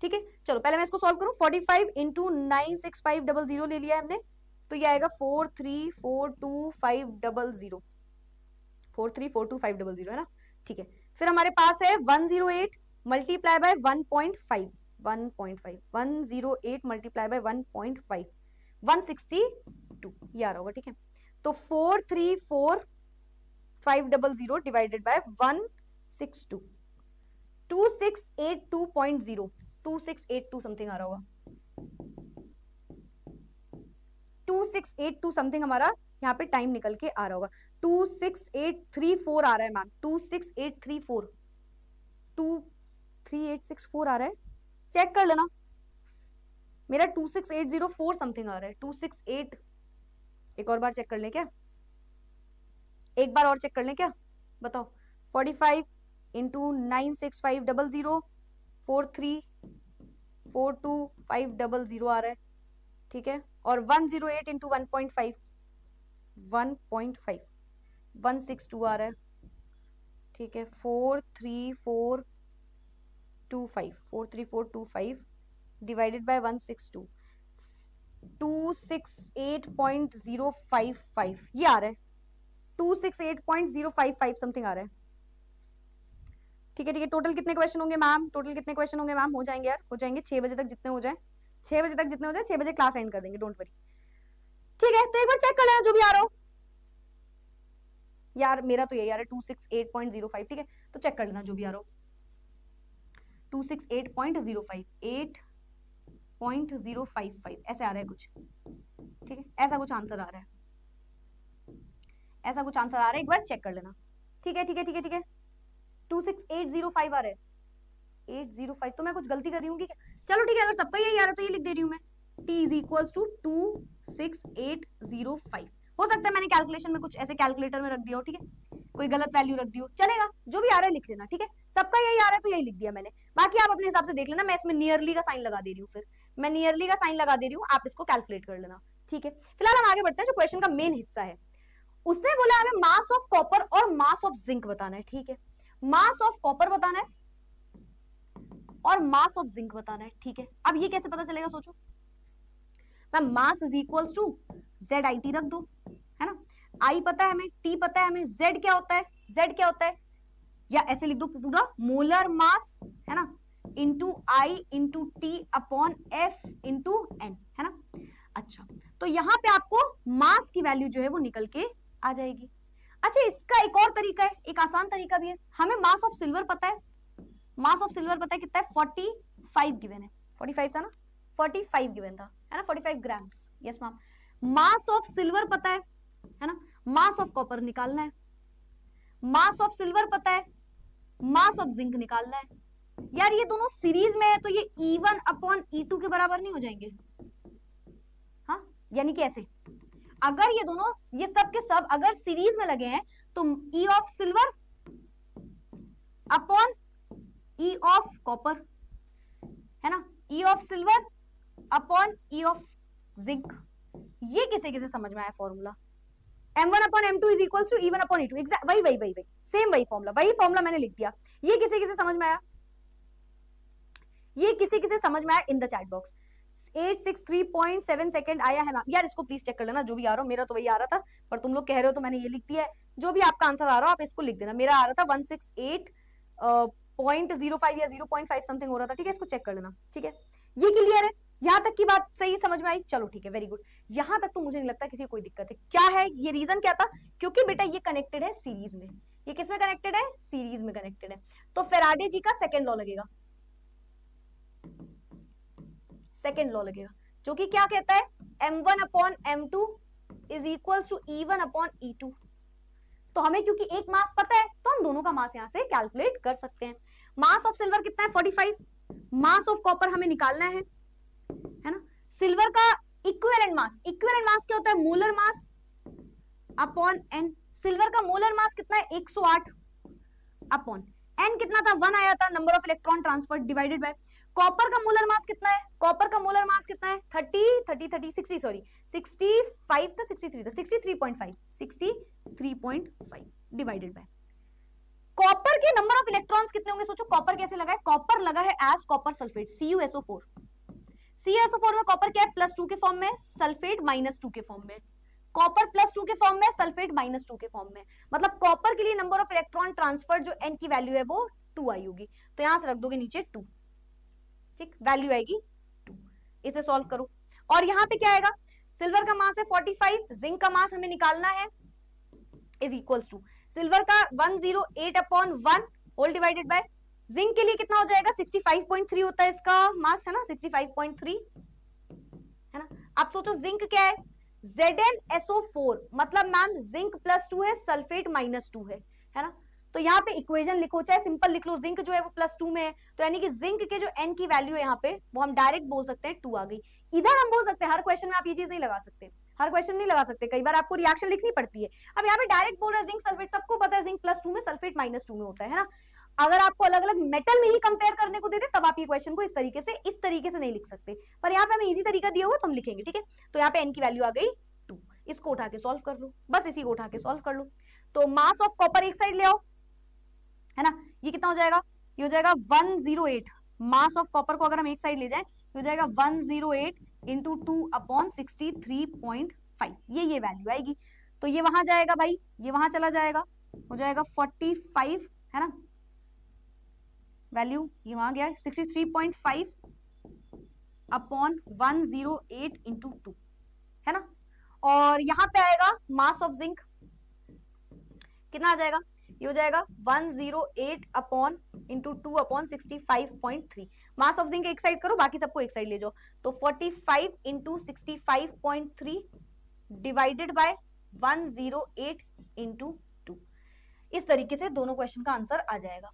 ठीक है। चलो पहले मैं इसको सॉल्व करूं, 45 इंटू 96500 ले लिया है हमने, तो ये आएगा 4342500, 4342500, है ना, ठीक है। फिर हमारे पास है 108 मल्टीप्लाई बाय 1.5, 108 मल्टीप्लाई बाय 1.5, 162, ये आ रहा होगा, ठीक है। तो 4342500 डिवाइडेड बाय 162, 2682.0, 2682 समथिंग आ रहा होगा, 2682 समथिंग हमारा यहाँ पे टाइम निकल के आ रहा होगा, 26834 आ रहा है मैम, 26834, 23864 आ रहा है, चेक कर लेना, मेरा 26804 समथिंग आ रहा है, 268, एक और बार चेक कर ले क्या, एक बार और चेक कर ले क्या, बताओ, 45 इंटू 96500, 4342500 आ रहा है, ठीक है, और 108 इंटू 1.5, 1.5, 162 आ रहा है, ठीक है, 43425 डिवाइडेड बाय 162, 268.055 ये आ रहा है, 268.055 समथिंग आ रहा है, ठीक है, टोटल कितने क्वेश्चन होंगे मैम, हो जाएंगे यार, हो जाएंगे 6 बजे तक, जितने हो जाए 6 बजे तक, 6 बजे क्लास एंड कर देंगे, डोंट वरी, ठीक है। तो एक बार चेक कर लेना जो भी आ रहा हो यार, मेरा तो ये यार है 268.05, ठीक है, तो चेक कर लेना जो भी आ रहा हो, 268.05, 8.055 ऐसे आ रहा है कुछ, ठीक है, ऐसा कुछ आंसर आ रहा है, ऐसा कुछ आंसर आ रहा है, एक बार चेक कर लेना। ठीक है ठीक है ठीक है ठीक है, 26805 आ रहा है, 805, तो मैं कुछ गलती कर रही हूँ क्या? चलो ठीक है, अगर सबका यही आ रहा है तो ये लिख दे रही हूँ मैं, t इज इक्वल टू 26805। हो सकता है मैंने कैलकुलेशन में कुछ ऐसे कैलकुलेटर में रख दिया हो, ठीक है, कोई गलत वैल्यू रख दी हो, चलेगा, जो भी आ रहा है लिख लेना, ठीक है, सबका यही आ रहा है तो यही लिख दिया मैंने, बाकी आप अपने हिसाब से देख लेना, मैं इसमें नियरली का साइन लगा दे रही हूँ, फिर मैं नियरली का साइन लगा दे रही हूँ, आप इसको कैलकुलेट कर लेना, ठीक है। फिलहाल हम आगे बढ़ते हैं, जो क्वेश्चन का मेन हिस्सा है, उसने बोला हमें मास ऑफ कॉपर और मास ऑफ जिंक बताना है, ठीक है, मास ऑफ कॉपर बताना है और मास ऑफ जिंक बताना है, ठीक है। अब ये कैसे पता चलेगा, सोचो, मैं mass is equals to Z I T रख दो, है ना, आई पता है हमें, टी पता है हमें, जेड क्या होता है, जेड क्या होता है, या ऐसे लिख दो पूरा मोलर मास, है ना, into I into T upon F into N, है ना। अच्छा, तो यहां पे आपको मास की वैल्यू जो है वो निकल के आ जाएगी। अच्छा, इसका एक और तरीका है, एक आसान तरीका भी है, हमें मास ऑफ सिल्वर पता है, मास ऑफ सिल्वर पता है कितना है, 45 गिवन है, 45 था ना, 45 गिवन था, है ना, 45 grams, yes ma'am. Mass of silver पता है ना, मास ऑफ कॉपर निकालना है, मास ऑफ सिल्वर पता है, मास ऑफ जिंक निकालना है। यार ये दोनों सीरीज में है तो ये E1 अपॉन E2 के बराबर नहीं हो जाएंगे, हाँ, यानी कि ऐसे, अगर ये दोनों, ये सब के सब अगर सीरीज में लगे हैं तो E of silver upon E of copper, है ना, E of silver upon E of zinc, ये किसे किसे समझ में आया formula, M1 upon M2 is equal to E1 upon E2, exact वही वही वही वही सेम वही फॉर्मूला मैंने लिख दिया। ये किसे किसे समझ में आया, ये किसे किसे समझ में आया in the chat box. 863.7 second आया है मैम, यार इसको प्लीज चेक कर लेना, जो भी आ रहा हो, मेरा तो वही आ रहा था, पर तुम लोग कह रहे हो तो मैंने ये लिख दिया है, जो भी आपका आंसर आ रहा हो आप इसको लिख देना, मेरा आ रहा था 168.05 या 0.5 समथिंग हो रहा था, ठीक है, इसको चेक कर लेना, ठीक है, ये क्लियर है, यहां तक की बात सही समझ में आई, चलो ठीक है, वेरी गुड, यहां तक तो मुझे नहीं लगता किसी को कोई दिक्कत है। क्या है ये रीजन, क्या था, क्योंकि बेटा ये कनेक्टेड है सीरीज में, ये किसमें कनेक्टेड है, सीरीज में कनेक्टेड है, तो फेराडे जी का सेकंड लॉ लगेगा, सेकंड लॉ लगेगा, जो कि क्या कहता है, M1 upon M2 is equal to E1 upon E2, तो हमें क्योंकि एक मास पता है तो हम दोनों का मास यहां से कैलकुलेट कर सकते हैं। मास ऑफ सिल्वर कितना है, 45, मास ऑफ कॉपर हमें निकालना है ना, सिल्वर का इक्विवेलेंट मास क्या होता है, molar mass upon N, silver का मोलर मास कितना है, 108 अपॉन एन कितना था, 1 आया था, number of electron transfer divided by, copper का मोलर मास कितना है, कॉपर का मोलर मास कितना है, 65 था, 63 था, 63.5 डिवाइडेड बाय, कॉपर के नंबर ऑफ इलेक्ट्रॉन्स कितने होंगे, सोचो कॉपर कैसे लगा है, कॉपर लगा है as copper sulphate, CuSO4, CuSO4 में कॉपर क्या है, +2 के फॉर्म में, सल्फेट -2 के फॉर्म में, कॉपर +2 के फॉर्म में, सल्फेट -2 के फॉर्म में, मतलब कॉपर के लिए नंबर ऑफ इलेक्ट्रॉन ट्रांसफर जो n की वैल्यू है वो 2 आई होगी, तो यहां से रख दोगे नीचे 2, ठीक, वैल्यू आएगी 2, इसे सॉल्व करो, और यहां पे क्या आएगा, सिल्वर का मास है 45, जिंक का मास हमें निकालना है इज इक्वल्स टू, सिल्वर का 108 upon 1 whole divided by, zinc के लिए कितना हो जाएगा, 65.3 होता है इसका मास, है ना, 65.3, है ना। आप सोचो जिंक क्या है, ZnSO4, मतलब मैम जिंक +2 है, सल्फेट -2 है ना, तो यहाँ पे इक्वेशन लिखो, चाहे सिंपल लिख लो, जिंक जो है वो +2 में है, तो यानी कि जिंक के जो n की वैल्यू है यहाँ पे वो हम डायरेक्ट बोल सकते हैं 2 आ गई। इधर हम बोल सकते हैं, हर क्वेश्चन में आप ये चीज नहीं लगा सकते, हर क्वेश्चन नहीं लगा सकते, कई बार आपको रिएक्शन लिखनी पड़ती है। अब यहाँ पे डायरेक्ट बोल रहे हैं जिंक सल्फेट, सबको पता है जिंक +2 में, सल्फेट -2 में होता है ना। अगर आपको अलग अलग मेटल में ही कंपेयर करने को देते तब आप ये क्वेश्चन को इस तरीके से नहीं लिख सकते, पर यहाँ पे हमें इजी तरीका दिया हुआ तो हम लिखेंगे, ठीक है। तो यहाँ पे n की वैल्यू आ गई 2, इसको उठा के सॉल्व कर लो, बस इसी को उठा के सॉल्व कर लो, तो मास ऑफ कॉपर एक साइड ले आओ, है ना, ये कितना हो जाएगा, ये हो जाएगा 108, मास ऑफ कॉपर को अगर हम एक साइड ले जाएं ये हो जाएगा 108 इंटू 2 अपॉन 63.5, ये वैल्यू आएगी, तो ये वहां जाएगा भाई, ये वहां चला जाएगा, हो जाएगा 45, है ना, वैल्यू ये वहां गया 63.5 अपॉन 108 इंटू 2, है ना, और यहां पे आएगा मास ऑफ जिंक कितना आ जाएगा, ये हो जाएगा 108 upon into 2/65.3। Mass of zinc एक साइड करो, बाकी सबको एक साइड ले जाओ, तो 45 इंटू 65.3 डिवाइडेड बाय 108 इंटू 2। इस तरीके से दोनों क्वेश्चन का आंसर आ जाएगा।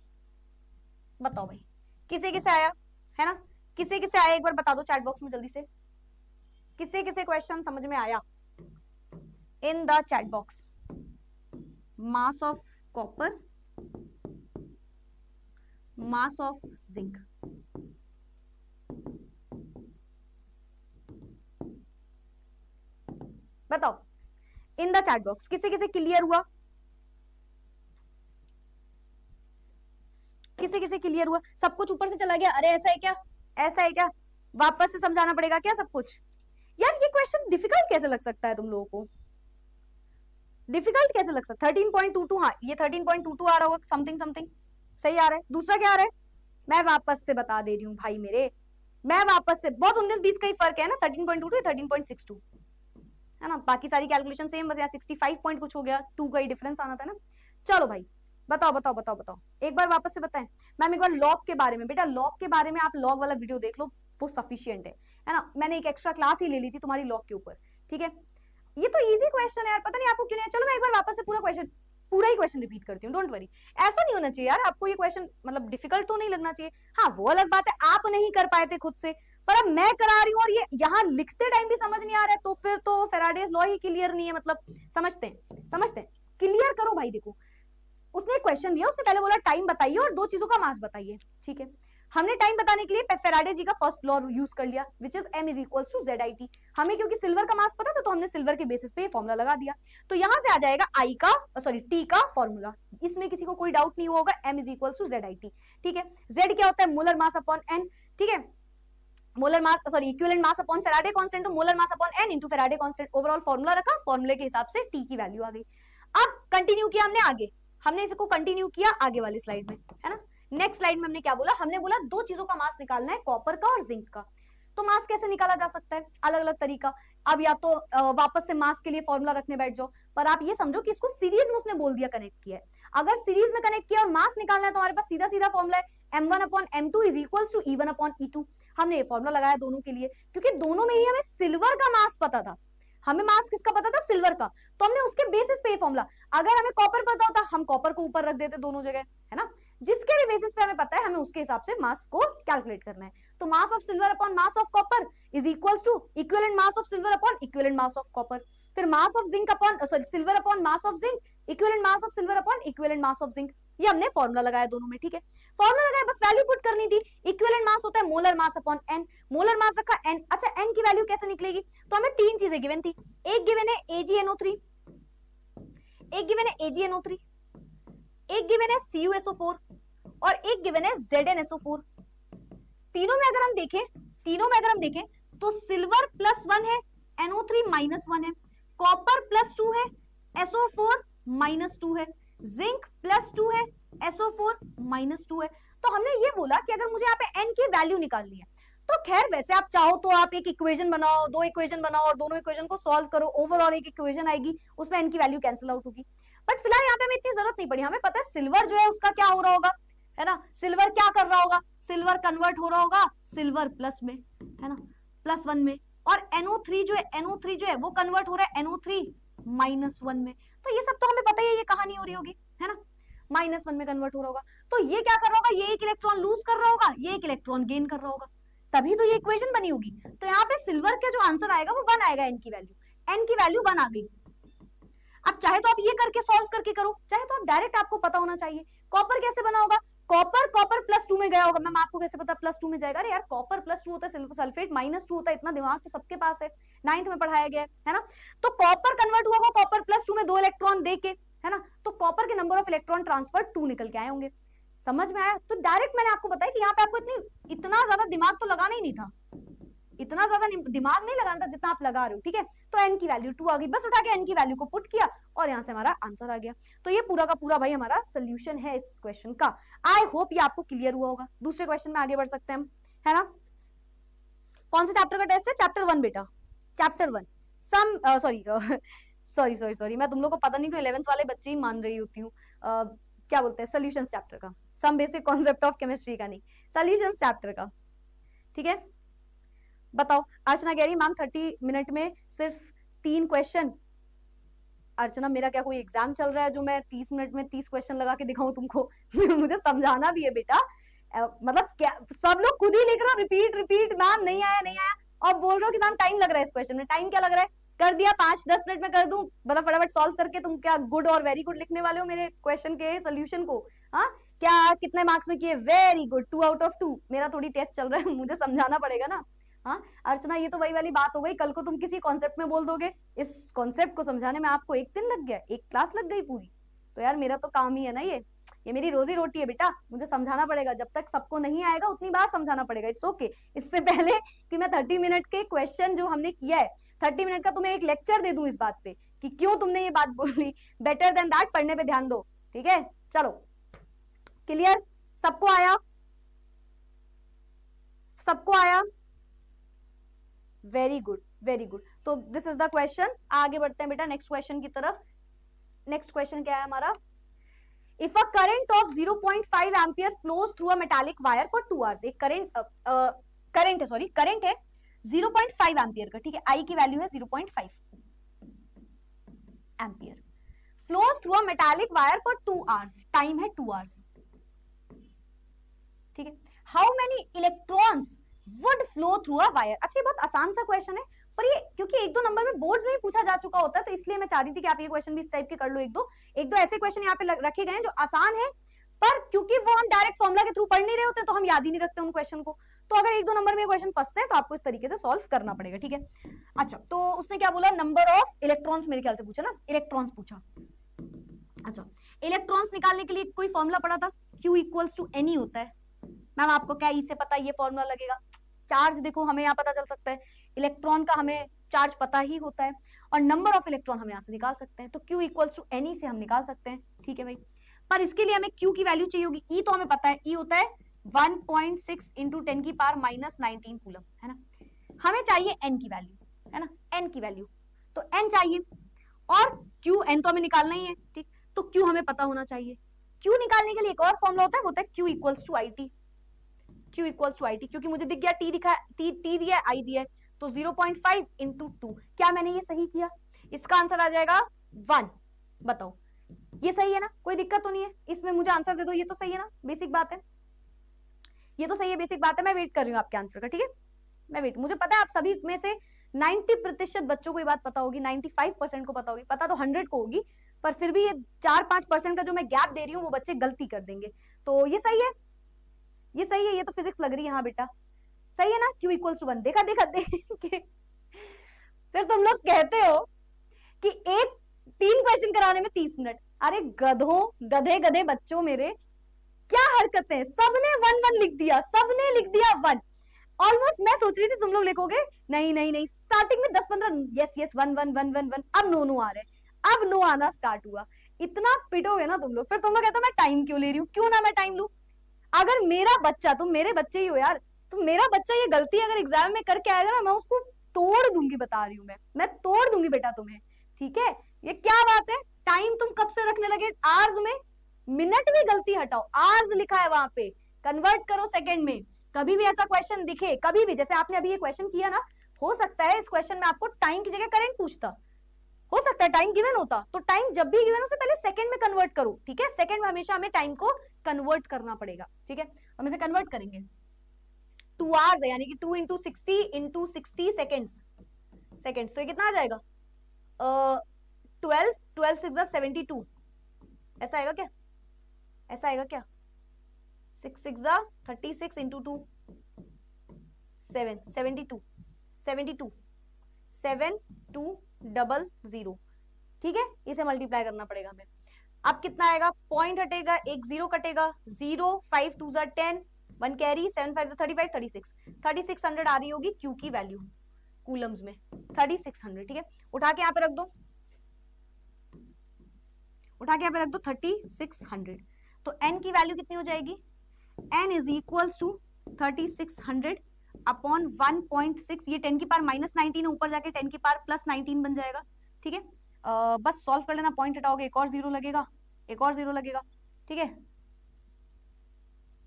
बताओ भाई किसे किसे आया है ना, किसे किसे आया एक बार बता दो चैट बॉक्स में जल्दी से, किसे किसे क्वेश्चन समझ में आया in the chat box. Mass of copper, mass of zinc, बताओ इन द चैट बॉक्स किसे किसे क्लियर हुआ, किसे किसे क्लियर हुआ। सब कुछ ऊपर से चला गया, अरे ऐसा है क्या, ऐसा है क्या, वापस से समझाना पड़ेगा क्या सब कुछ। यार ये क्वेश्चन डिफिकल्ट कैसे लग सकता है तुम लोगों को, डिफिकल्ट कैसे लग सकता है। 13.22, हाँ ये 13.22 आ रहा होगा, समथिंग समथिंग सही आ रहा है। दूसरा क्या आ रहा है, मैं वापस से बता दे रही हूँ भाई मेरे, मैं वापस से, बहुत 19-20 का ही फर्क है ना, 13.22 13.62 है ना, बाकी सारी कैलकुलेशन सेम, बस यहाँ 65 पॉइंट कुछ हो गया, 2 का ही डिफरेंस आना था ना। चलो भाई बताओ बताओ बताओ बताओ, एक बार वापस से बताएं। मैम एक बार लॉग के बारे में, बेटा लॉग के बारे में आप लॉग वाला वीडियो देख लो, वो सफिशियंट है ना। मैंने एक एक्स्ट्रा क्लास ही ले ली थी तुम्हारी लॉग के ऊपर, ठीक है। ये तो इजी क्वेश्चन है यार, पता नहीं आपको क्यों नहीं। चलो मैं एक बार वापस से पूरा क्वेश्चन, पूरा ही क्वेश्चन रिपीट करती हूँ, डोंट वरी। ऐसा नहीं होना चाहिए यार, आपको ये क्वेश्चन मतलब डिफिकल्ट तो नहीं लगना चाहिए। हाँ वो अलग बात है आप नहीं कर पाए थे खुद से, पर अब मैं करा रही हूँ और ये यहाँ लिखते टाइम भी समझ नहीं आ रहा है, तो फिर तो फैराडेज लॉ ही क्लियर नहीं है, मतलब समझते हैं, समझते हैं, क्लियर करो भाई। देखो उसने एक क्वेश्चन दिया, उसने पहले बोला टाइम बताइए और दो चीजों का मास बताइए, ठीक है। हमने टाइम बताने के लिए फैराडे जी का फर्स्ट लॉ यूज कर लिया, which is m is equals to ZIT। हमें क्योंकि सिल्वर का मास पता था, तो हमने सिल्वर के बेसिस पे फॉर्मूला लगा दिया, तो यहां से आ जाएगा I का, सॉरी T का फॉर्मूला। इसमें किसी को कोई डाउट नहीं होगा, m is equals to ZIT, ठीक है। Z क्या होता है, मोलर मास अपॉन n, ठीक है। Molar mass, sorry equivalent mass upon Faraday constant, तो molar mass upon n into Faraday constant. Overall formula रखा, फॉर्मूले के हिसाब से T की वैल्यू आ गई। अब कंटिन्यू किया हमने आगे, हमने इसको कंटिन्यू किया आगे वाली स्लाइड में, है ना। नेक्स्ट स्लाइड में हमने क्या बोला, हमने बोला दो चीजों का मास निकालना है, कॉपर का और जिंक का। तो मास कैसे निकाला जा सकता है, अलग अलग तरीका। अब या तो वापस से मास के लिए फॉर्मूला रखने बैठ जाओ, पर आप ये समझो कि इसको सीरीज में उसने बोल दिया, कनेक्ट किया है। अगर सीरीज में कनेक्ट किया और मास निकालना है, तो हमारे पास सीधा सीधा फॉर्मूला है m1 upon m2 is equals to E1 upon E2। हमने ये फॉर्मूला लगाया दोनों के लिए, क्योंकि दोनों में ही हमें सिल्वर का मास पता था। हमें मास किसका पता था, सिल्वर का, तो हमने उसके बेसिस पे फॉर्मूला। अगर हमें कॉपर पता होता, हम कॉपर को ऊपर रख देते दोनों जगह, है ना। जिसके भी बेसिस पे हमें पता है, हमें उसके हिसाब से मास को कैलकुलेट करना है। तो mass of silver upon mass of copper is equals to equivalent mass of silver upon equivalent mass of copper. फिर mass of zinc upon, sorry silver upon mass of zinc, equivalent mass of silver upon equivalent mass of zinc. ये हमने formula लगाया दोनों में, ठीक है। Formula लगाया, बस वैल्यू पुट करनी थी। इक्विवेलेंट मास होता है molar mass upon n, molar mass रखा n। अच्छा n की वैल्यू कैसे निकलेगी, तो हमें तीन चीजें गिवन थी। एक गिवन है AgNO3, एक गिवन है AgNO3, एक गिवन है CuSO4 और एक गिवन है ZnSO4। तीनों में अगर हम देखें, तीनों में अगर हम देखें तो सिल्वर +1 है, NO3 -1 है, कॉपर +2 है, SO4 -2 है, जिंक +2 है, SO4 -2 है। तो हमने ये बोला कि अगर मुझे यहाँ पे n की वैल्यू निकालनी है, तो खैर वैसे आप चाहो तो आप एक इक्वेशन बनाओ, दो इक्वेशन बनाओ और दोनों इक्वेशन को सॉल्व करो, ओवरऑल एक इक्वेशन आएगी, उसमें n की वैल्यू कैंसिल आउट होगी। बट फिलहाल यहाँ पे हमें इतनी जरूरत नहीं पड़ी, हमें पता है सिल्वर जो है उसका क्या हो रहा होगा, है ना। सिल्वर क्या कर रहा होगा, सिल्वर कन्वर्ट हो रहा होगा सिल्वर प्लस में, है ना, +1 में। और NO3 जो है, NO3 जो है वो कन्वर्ट हो रहा है NO3 -1 में। तो ये सब तो हमें पता ही है, ये कहानी हो रही होगी, है ना, -1 में कन्वर्ट हो रहा होगा। तो ये क्या कर रहा होगा, ये एक इलेक्ट्रॉन लूज कर रहा होगा, ये एक इलेक्ट्रॉन गेन कर रहा होगा, तभी तो ये इक्वेशन बनी होगी। तो यहाँ पे सिल्वर का जो आंसर आएगा वो 1 आएगा, n की वैल्यू 1 आ गई। अब चाहे तो आप ये करके सॉल्व करके करो, चाहे तो आप डायरेक्ट, आपको पता होना चाहिए। कॉपर कैसे बना होगा, कॉपर +2 में गया होगा। मैम आपको कैसे पता +2 में जाएगा, अरे यार कॉपर +2 होता है, सल्फेट -2 होता है, इतना दिमाग तो सबके पास है, 9th में पढ़ाया गया है ना। तो कॉपर कन्वर्ट हुआ होगा कॉपर +2 में, 2 इलेक्ट्रॉन देके, है ना, तो कॉपर के नंबर ऑफ इलेक्ट्रॉन ट्रांसफर 2 निकल के आए होंगे। समझ में आया। तो डायरेक्ट मैंने आपको बताया कि यहाँ पे आपको इतना ज्यादा दिमाग तो लगाना ही नहीं था, इतना ज्यादा दिमाग नहीं लगाना था जितना आप लगा रहे हो, ठीक है। तो n की वैल्यू 2 आ गई, बस उठा के n की वैल्यू को पुट किया और यहाँ से हमारा आंसर आ गया। तो ये पूरा का पूरा भाई हमारा सोल्यूशन है इस क्वेश्चन का। आई होप ये आपको क्लियर हुआ होगा। दूसरे क्वेश्चन में आगे बढ़ सकते हैं हम, है ना। कौन से चैप्टर का टेस्ट है, चैप्टर 1 बेटा, चैप्टर 1 सम, सॉरी मैं तुम लोग को पता नहीं क्यों 11th वाले बच्चे ही मान रही होती हूँ, क्या बोलते हैं, सोल्यूशन चैप्टर का, some basic concept of chemistry का नहीं, सॉल्यूशंस चैप्टर का, ठीक है। बताओ, अर्चना कह रही मैम 30 मिनट में सिर्फ 3 क्वेश्चन। अर्चना, मेरा क्या कोई एग्जाम चल रहा है जो मैं 30 मिनट में 30 क्वेश्चन लगा के दिखाऊं तुमको? मुझे समझाना भी है बेटा। मतलब क्या सब लोग खुद ही लिख रहे हो रिपीट रिपीट, मैम नहीं आया नहीं आया, और बोल रहे हो कि मैम टाइम लग रहा है इस क्वेश्चन में। टाइम क्या लग रहा है, कर दिया 5-10 मिनट में कर दूं, मतलब फटाफट सॉल्व करके तुम क्या गुड और वेरी गुड लिखने वाले हो मेरे क्वेश्चन के सोल्यूशन को? हाँ, क्या कितने मार्क्स में किए? Very good, 2 out of 2। मेरा थोड़ी टेस्ट चल रहा है, मुझे समझाना पड़ेगा ना। हाँ अर्चना, ये तो वही वाली बात हो गई, कल को तुम किसी कॉन्सेप्ट में बोल दोगे, इस कॉन्सेप्ट को समझाने में आपको 1 दिन लग गया, 1 क्लास लग गई पूरी। तो यार मेरा तो काम ही है ना, ये मेरी रोजी रोटी है बेटा, मुझे समझाना पड़ेगा। जब तक सबको नहीं आएगा उतनी बार समझाना पड़ेगा, इट्स ओके। इससे पहले कि मैं 30 मिनट के क्वेश्चन जो हमने किया है, 30 मिनट का तुम्हें एक लेक्चर दे दूं इस बात पे कि क्यों तुमने ये बात बोली, बेटर देन दैट पढ़ने पे ध्यान दो, ठीक है। चलो, क्लियर, सबको आया, सबको आया, वेरी गुड वेरी गुड। तो दिस इज द क्वेश्चन। आगे बढ़ते हैं बेटा नेक्स्ट क्वेश्चन की तरफ। नेक्स्ट क्वेश्चन क्या है हमारा, if a current of 0.5 ampere flows through a metallic wire for 2 hours. एक करंट है 0.5 एम्पियर का, ठीक है, आई की वैल्यू है 0.5 ampere, flows through a metallic wire for 2 hours, time है 2 आवर्स, ठीक है। How many electrons would flow through a wire. अच्छा, ये बहुत आसान सा क्वेश्चन है, पर ये क्योंकि 1-2 नंबर में बोर्ड्स में ही पूछा जा चुका होता है, तो इसलिए मैं चाह रही थी कि आप ये क्वेश्चन भी इस टाइप के कर लो। एक दो ऐसे क्वेश्चन यहाँ पे रखे गए हैं जो आसान है, पर क्योंकि वो हम डायरेक्ट फॉर्मुला के थ्रू पढ़ नहीं रहे होते तो हम याद ही नहीं रखते उन क्वेश्चन को। तो अगर 1-2 नंबर में क्वेश्चन फंसते हैं तो आपको इस तरीके से सॉल्व करना पड़ेगा, ठीक है। अच्छा, तो उसने क्या बोला, नंबर ऑफ इलेक्ट्रॉन्स मेरे ख्याल से पूछा ना, इलेक्ट्रॉन्स पूछा। अच्छा, इलेक्ट्रॉन्स निकालने के लिए कोई फॉर्मूला पड़ा था, Q इक्वल्स टू N होता है। मैम आपको क्या ई से पता ये फॉर्मूला लगेगा? चार्ज देखो हमें यहाँ पता चल सकता है, इलेक्ट्रॉन का हमें चार्ज पता ही होता है, और नंबर ऑफ इलेक्ट्रॉन हम यहाँ से निकाल सकते हैं, तो Q इक्वल्स टू N से हम निकाल सकते हैं, ठीक है भाई। पर इसके लिए हमें Q की वैल्यू चाहिए होगी। E तो हमें पता है, E होता है 1.6 इंटू 10 की पावर -19 कूलम, है ना। हमें चाहिए N की वैल्यू, है ना, N की वैल्यू, तो N चाहिए, और Q, N तो हमें निकालना ही है, ठीक, तो Q हमें पता होना चाहिए। Q निकालने के लिए एक और फॉर्मूला होता है, वो होता है Q equals to IT। Q equals to IT, क्योंकि मुझे दिख गया T दिखा, T दिया है, I दिया है, तो 0.5 इंटू 2। क्या मैंने ये सही किया? इसका आंसर आ जाएगा 1। बताओ ये सही है ना, कोई दिक्कत तो नहीं है इसमें? मुझे आंसर दे दो, ये तो सही है ना, बेसिक बात है, ये तो सही है, बेसिक बात है। मैं वेट कर रही हूँ आपके आंसर का, ठीक है, मैं वेट। मुझे पता है आप सभी में से 90% बच्चों को ये बात पता होगी, 95% को पता होगी, पता तो 100 को होगी, पर फिर भी ये 4-5% का जो मैं गैप दे रही हूँ वो बच्चे गलती कर देंगे। तो ये सही है, ये सही है, ये तो फिजिक्स लग रही है, हाँ बेटा सही है ना। Q इक्वल्स टू 1, देखा देखा देख। फिर तुम लोग कहते हो कि 3 क्वेश्चन कराने में 30 मिनट। अरे गधों, गधे गधे बच्चों मेरे, क्या हरकतें, सबने 1-1 लिख दिया, सबने लिख दिया 1। ऑलमोस्ट मैं सोच रही थी तुम लोग लिखोगे नहीं नहीं नहीं, स्टार्टिंग में 10-15 यस यस 1-1-1-1-1, अब नो आ रहे, अब नो आना स्टार्ट हुआ। इतना पिटोगे ना तुम लोग, फिर तुम लोग कहते हो मैं टाइम क्यों ले रही हूँ, क्यों ना मैं टाइम लू। अगर मेरा बच्चा, तुम मेरे बच्चे ही हो यार, तो मेरा बच्चा ये गलती अगर एग्जाम में करके आएगा ना, मैं उसको तोड़ दूंगी, बता रही हूँ मैं तोड़ दूंगी बेटा तुम्हें, ठीक है। ये क्या बात है, टाइम तुम कब से रखने लगे आवर्स में? मिनट में गलती हटाओ, आवर्स लिखा है वहां पे, कन्वर्ट करो सेकंड में। कभी भी ऐसा क्वेश्चन दिखे, कभी भी, जैसे आपने अभी ये क्वेश्चन किया ना, हो सकता है इस क्वेश्चन में आपको टाइम की जगह करंट पूछता, हो सकता है टाइम गिवन होता, तो टाइम जब भी गिवन हो से पहले सेकंड में कन्वर्ट करो, ठीक है। सेकंड में हमेशा हमें टाइम को कन्वर्ट करना पड़ेगा, ठीक है। हम इसे कन्वर्ट करेंगे, 2 आवर्स है, यानी कि 2 इंटू 60 सेकेंड्स, तो ये कितना आ जाएगा, 12 6 72, ऐसा आएगा क्या, ऐसा आएगा क्या, 6 6 36 इंटू 2 7 72 72 ठीक है, इसे मल्टीप्लाई करना पड़ेगा हमें। अब कितना आएगा, पॉइंट हटेगा, एक 0 कटेगा, 0 5 2 10, 1 कैरी, 7 5 35 3600 आ रही होगी Q की वैल्यू कूलम्स में, 3600, ठीक है। उठा के यहाँ पे रख दो, उठा के यहाँ पे रख दो 3600, तो N की वैल्यू कितनी हो जाएगी, N is equals to 3600 upon 1.6, ये 10 की पावर -19 ऊपर जाके 10 की पावर +19 बन जाएगा, ठीक है। बस सॉल्व कर लेना, पॉइंट हटाओगे, एक और 0 लगेगा, एक और 0 लगेगा, ठीक है।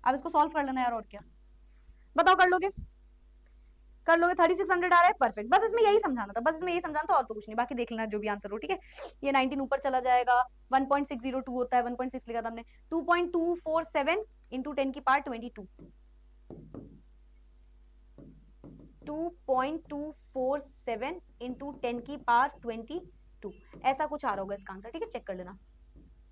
अब इसको सॉल्व कर लेना यार, और क्या बताओ, कर लोगे? कर लोगे? 3600 आ रहा है, परफेक्ट। बस इसमें यही समझाना था, बस इसमें यही समझाना था, और तो कुछ नहीं, बाकी देख लेना जो भी आंसर हो, ठीक है। ये 19 ऊपर चला जाएगा, 1.602 होता है, 1.6 लिखा था हमने, 2.247 इंटू 10 की पावर 22, 2.247 इंटू 10 की पावर 22, ऐसा कुछ आ रहा होगा इसका आंसर, ठीक है, चेक कर लेना।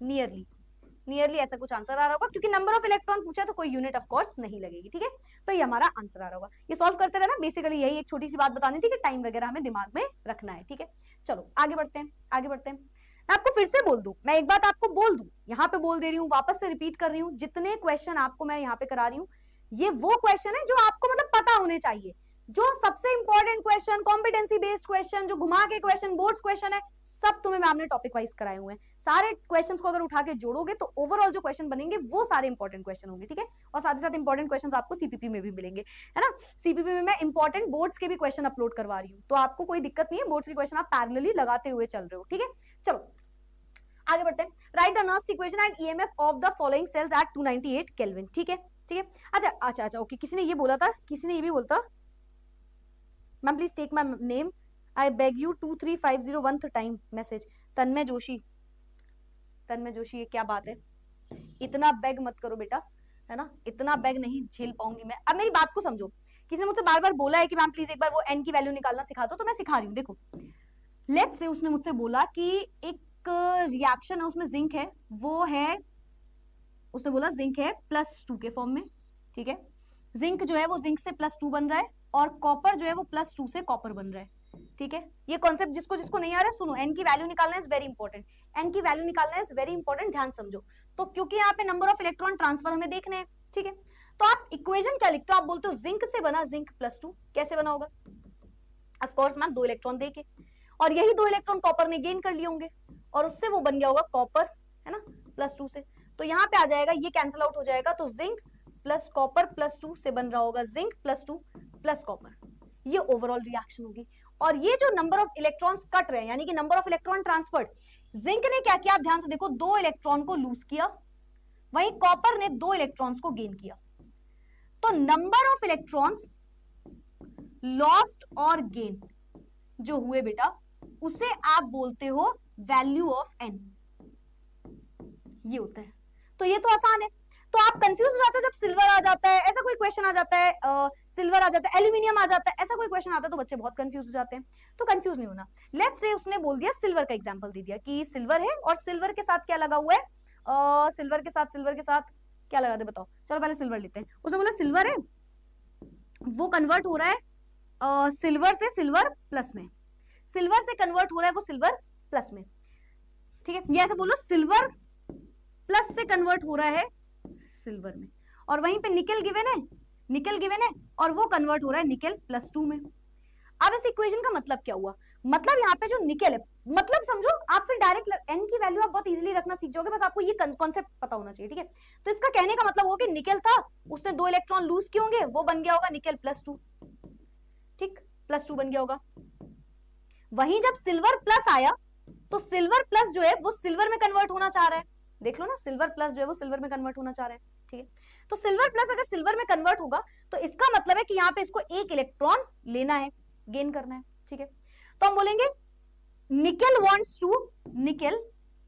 नियरली ऐसा कुछ आंसर आ रहा होगा, क्योंकि नंबर ऑफ इलेक्ट्रॉन पूछा तो कोई यूनिट ऑफ कोर्स नहीं लगेगी, ठीक है। तो ये हमारा आंसर आ रहा होगा, ये सॉल्व करते रहना। बेसिकली यही एक छोटी सी बात बतानी थी कि टाइम वगैरह हमें दिमाग में रखना है, ठीक है। चलो आगे बढ़ते हैं, आगे बढ़ते हैं। मैं आपको फिर से बोल दूं, मैं एक बात आपको बोल दूं, यहाँ पे बोल दे रही हूँ, वापस से रिपीट कर रही हूँ, जितने क्वेश्चन आपको मैं यहाँ पे करा रही हूँ, ये वो क्वेश्चन है जो आपको मतलब पता होने चाहिए। जो सबसे important question, competency based question, जो घुमा के क्वेश्चन, बोर्ड्स क्वेश्चन है, सब तुम्हें मैम ने टॉपिक वाइज कराए हुए हैं। सारे क्वेश्चंस को अगर उठा के जोड़ोगे तो ओवरऑल जो क्वेश्चन बनेंगे वो सारे इंपॉर्टेंट क्वेश्चन होंगे, ठीक है। और साथ ही साथ इंपॉर्टेंट क्वेश्चंस आपको सीपीपी में भी मिलेंगे, है ना। सीपीपी में मैं इंपॉर्टेंट बोर्ड्स के भी क्वेश्चन अपलोड करवा रही हूँ, तो आपको कोई दिक्कत नहीं है, बोर्ड्स के क्वेश्चन आप पैरेलली लगाते हुए चल रहे हो, ठीक है। चलो आगे बढ़ते हैं। Write the Nernst equation and EMF of the following cells at 298 kelvin, ठीक है, ठीक है। अच्छा ओके, किसी ने ये बोला था, किसी ने ये भी बोलता, ma'am please take my name, I beg you, 23501 time message, Tanmay Joshi. Tanmay Joshi, ये क्या बात है, इतना बेग मत करो बेटा, है ना, इतना बेग नहीं झेल पाऊंगी मैं। अब मेरी बात को समझो, किसी ने मुझसे बार बार बोला है कि मैम प्लीज एक बार वो एन की वैल्यू निकालना सिखा दो, तो मैं सिखा रही हूँ। देखो लेट्स से उसने मुझसे बोला कि एक रिएक्शन है, उसमें जिंक है, वो है, उसने बोला जिंक है +2 के फॉर्म में, ठीक है। जिंक जो है वो जिंक से +2 बन रहा है, और कॉपर जो है वो +2 से कॉपर बन रहा है, ठीक है। ये कॉन्सेप्ट जिसको जिसको नहीं आ रहा है सुनो, एन की वैल्यू निकालना इज वेरी इंपॉर्टेंट, एन की वैल्यू निकालना इज वेरी इंपॉर्टेंट, ध्यान समझो। तो क्योंकि यहाँ पे नंबर ऑफ इलेक्ट्रॉन ट्रांसफर हमें देखने हैं, ठीक है, तो आप इक्वेशन क्या लिखते हो, आप बोलते हो जिंक से बना जिंक +2, कैसे बना होगा, ऑफ कोर्स मैम 2 इलेक्ट्रॉन देके, और यही 2 इलेक्ट्रॉन कॉपर ने गेन कर लिए होंगे, और उससे वो बन गया होगा कॉपर, है ना, +2 से। तो यहाँ पे आ जाएगा, ये कैंसिल आउट हो जाएगा, तो जिंक प्लस कॉपर +2 से बन रहा होगा जिंक +2 प्लस कॉपर, ये ओवरऑल रिएक्शन होगी। और ये जो नंबर ऑफ इलेक्ट्रॉन्स कट रहे हैं, यानी कि number of electron transferred, zinc ने क्या किया, आप ध्यान से देखो, 2 इलेक्ट्रॉन को लूज किया, वहीं कॉपर ने 2 इलेक्ट्रॉन्स को गेन किया। तो नंबर ऑफ इलेक्ट्रॉन्स लॉस्ट और गेन जो हुए बेटा, उसे आप बोलते हो वैल्यू ऑफ एन, ये होता है। तो ये तो आसान है। तो आप कंफ्यूज हो जाते हो जब सिल्वर आ जाता है, ऐसा कोई क्वेश्चन आ जाता है, सिल्वर आ जाता है, एल्यूमिनियम आ जाता है, ऐसा कोई क्वेश्चन आता है तो बच्चे बहुत कंफ्यूज हो जाते हैं। तो कंफ्यूज नहीं होना। लेट्स से उसने बोल दिया, सिल्वर का एग्जांपल दे दिया कि सिल्वर है, और सिल्वर के साथ क्या लगा हुआ है, सिल्वर के साथ क्या लगा दे बताओ। चलो पहले सिल्वर लेते हैं। उसने बोला सिल्वर है, वो कन्वर्ट हो रहा है सिल्वर से सिल्वर प्लस में, सिल्वर से कन्वर्ट हो रहा है वो सिल्वर प्लस में, ठीक है। ये ऐसे बोलो, सिल्वर प्लस से कन्वर्ट हो रहा है सिल्वर में, और वहीं पे निकल गिवन है, और वो कन्वर्ट हो रहा है निकल +2 में। अब इस इक्वेशन का मतलब क्या हुआ, मतलब यहाँ पे जो निकल है, मतलब समझो आप फिर डायरेक्ट एन की वैल्यू आप बहुत इजीली रखना सीख जाओगे, बस आपको ये कॉन्सेप्ट पता होना चाहिए, ठीक है। तो इसका कहने का मतलब होगा कि निकल था, उसने 2 इलेक्ट्रॉन लूज किए होंगे, वो बन गया होगा निकल +2, ठीक, +2 बन गया होगा। वहीं जब सिल्वर प्लस आया, तो सिल्वर प्लस जो है वो सिल्वर में कन्वर्ट होना चाह रहा है, देख लो ना, सिल्वर प्लस जो है वो सिल्वर में कन्वर्ट होना चाह रहा है, ठीक है। तो सिल्वर प्लस अगर सिल्वर में कन्वर्ट होगा तो इसका मतलब है कि यहाँ पे इसको 1 इलेक्ट्रॉन लेना है, गेन करना है, ठीक है। तो हम बोलेंगे निकल वांट्स टू, निकल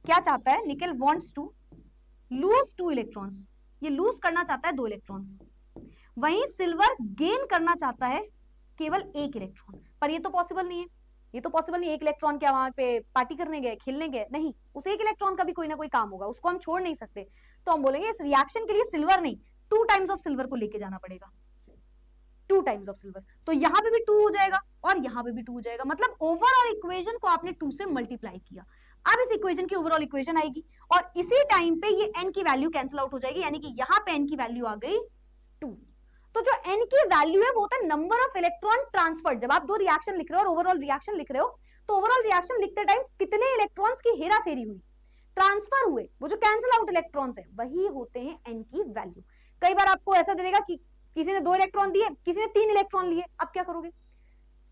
क्या चाहता है, निकल वांट्स टू लूज 2 इलेक्ट्रॉन्स, ये लूज करना चाहता है 2 इलेक्ट्रॉन्स। वहीं सिल्वर गेन करना चाहता है केवल 1 इलेक्ट्रॉन, पर ये तो पॉसिबल नहीं है, ये तो पॉसिबल नहीं। 1 इलेक्ट्रॉन क्या वहां पे पार्टी करने गए, खेलने गए, नहीं, उस 1 इलेक्ट्रॉन का भी कोई ना कोई काम होगा, उसको हम छोड़ नहीं सकते। तो हम बोलेंगे इस रिएक्शन के लिए सिल्वर नहीं, 2 टाइम्स ऑफ सिल्वर को लेके जाना पड़ेगा, 2 टाइम्स ऑफ सिल्वर। तो यहाँ पे भी 2 हो जाएगा और यहाँ पे भी 2 हो जाएगा, मतलब ओवरऑल इक्वेशन को आपने 2 से मल्टीप्लाई किया। अब इस इक्वेशन की ओवरऑल इक्वेशन आएगी, और इसी टाइम पे ये n की वैल्यू कैंसिल आउट हो जाएगी, यानी कि यहाँ पे n की वैल्यू आ गई 2। तो जो n की वैल्यू है वो होता है नंबर ऑफ इलेक्ट्रॉन ट्रांसफर। जब आप 2 रिएक्शन लिख रहे हो और ओवरऑल रिएक्शन लिख रहे हो, तो ओवरऑल रिएक्शन लिखते टाइम कितने इलेक्ट्रॉन्स की हेराफेरी हुई, ट्रांसफर हुए, वो जो कैंसिल आउट इलेक्ट्रॉन्स है वही होते हैं n की वैल्यू। कई बार आपको ऐसा दे देगा कि किसी ने 2 इलेक्ट्रॉन दिए, किसी ने 3 इलेक्ट्रॉन लिए, अब क्या करोगे,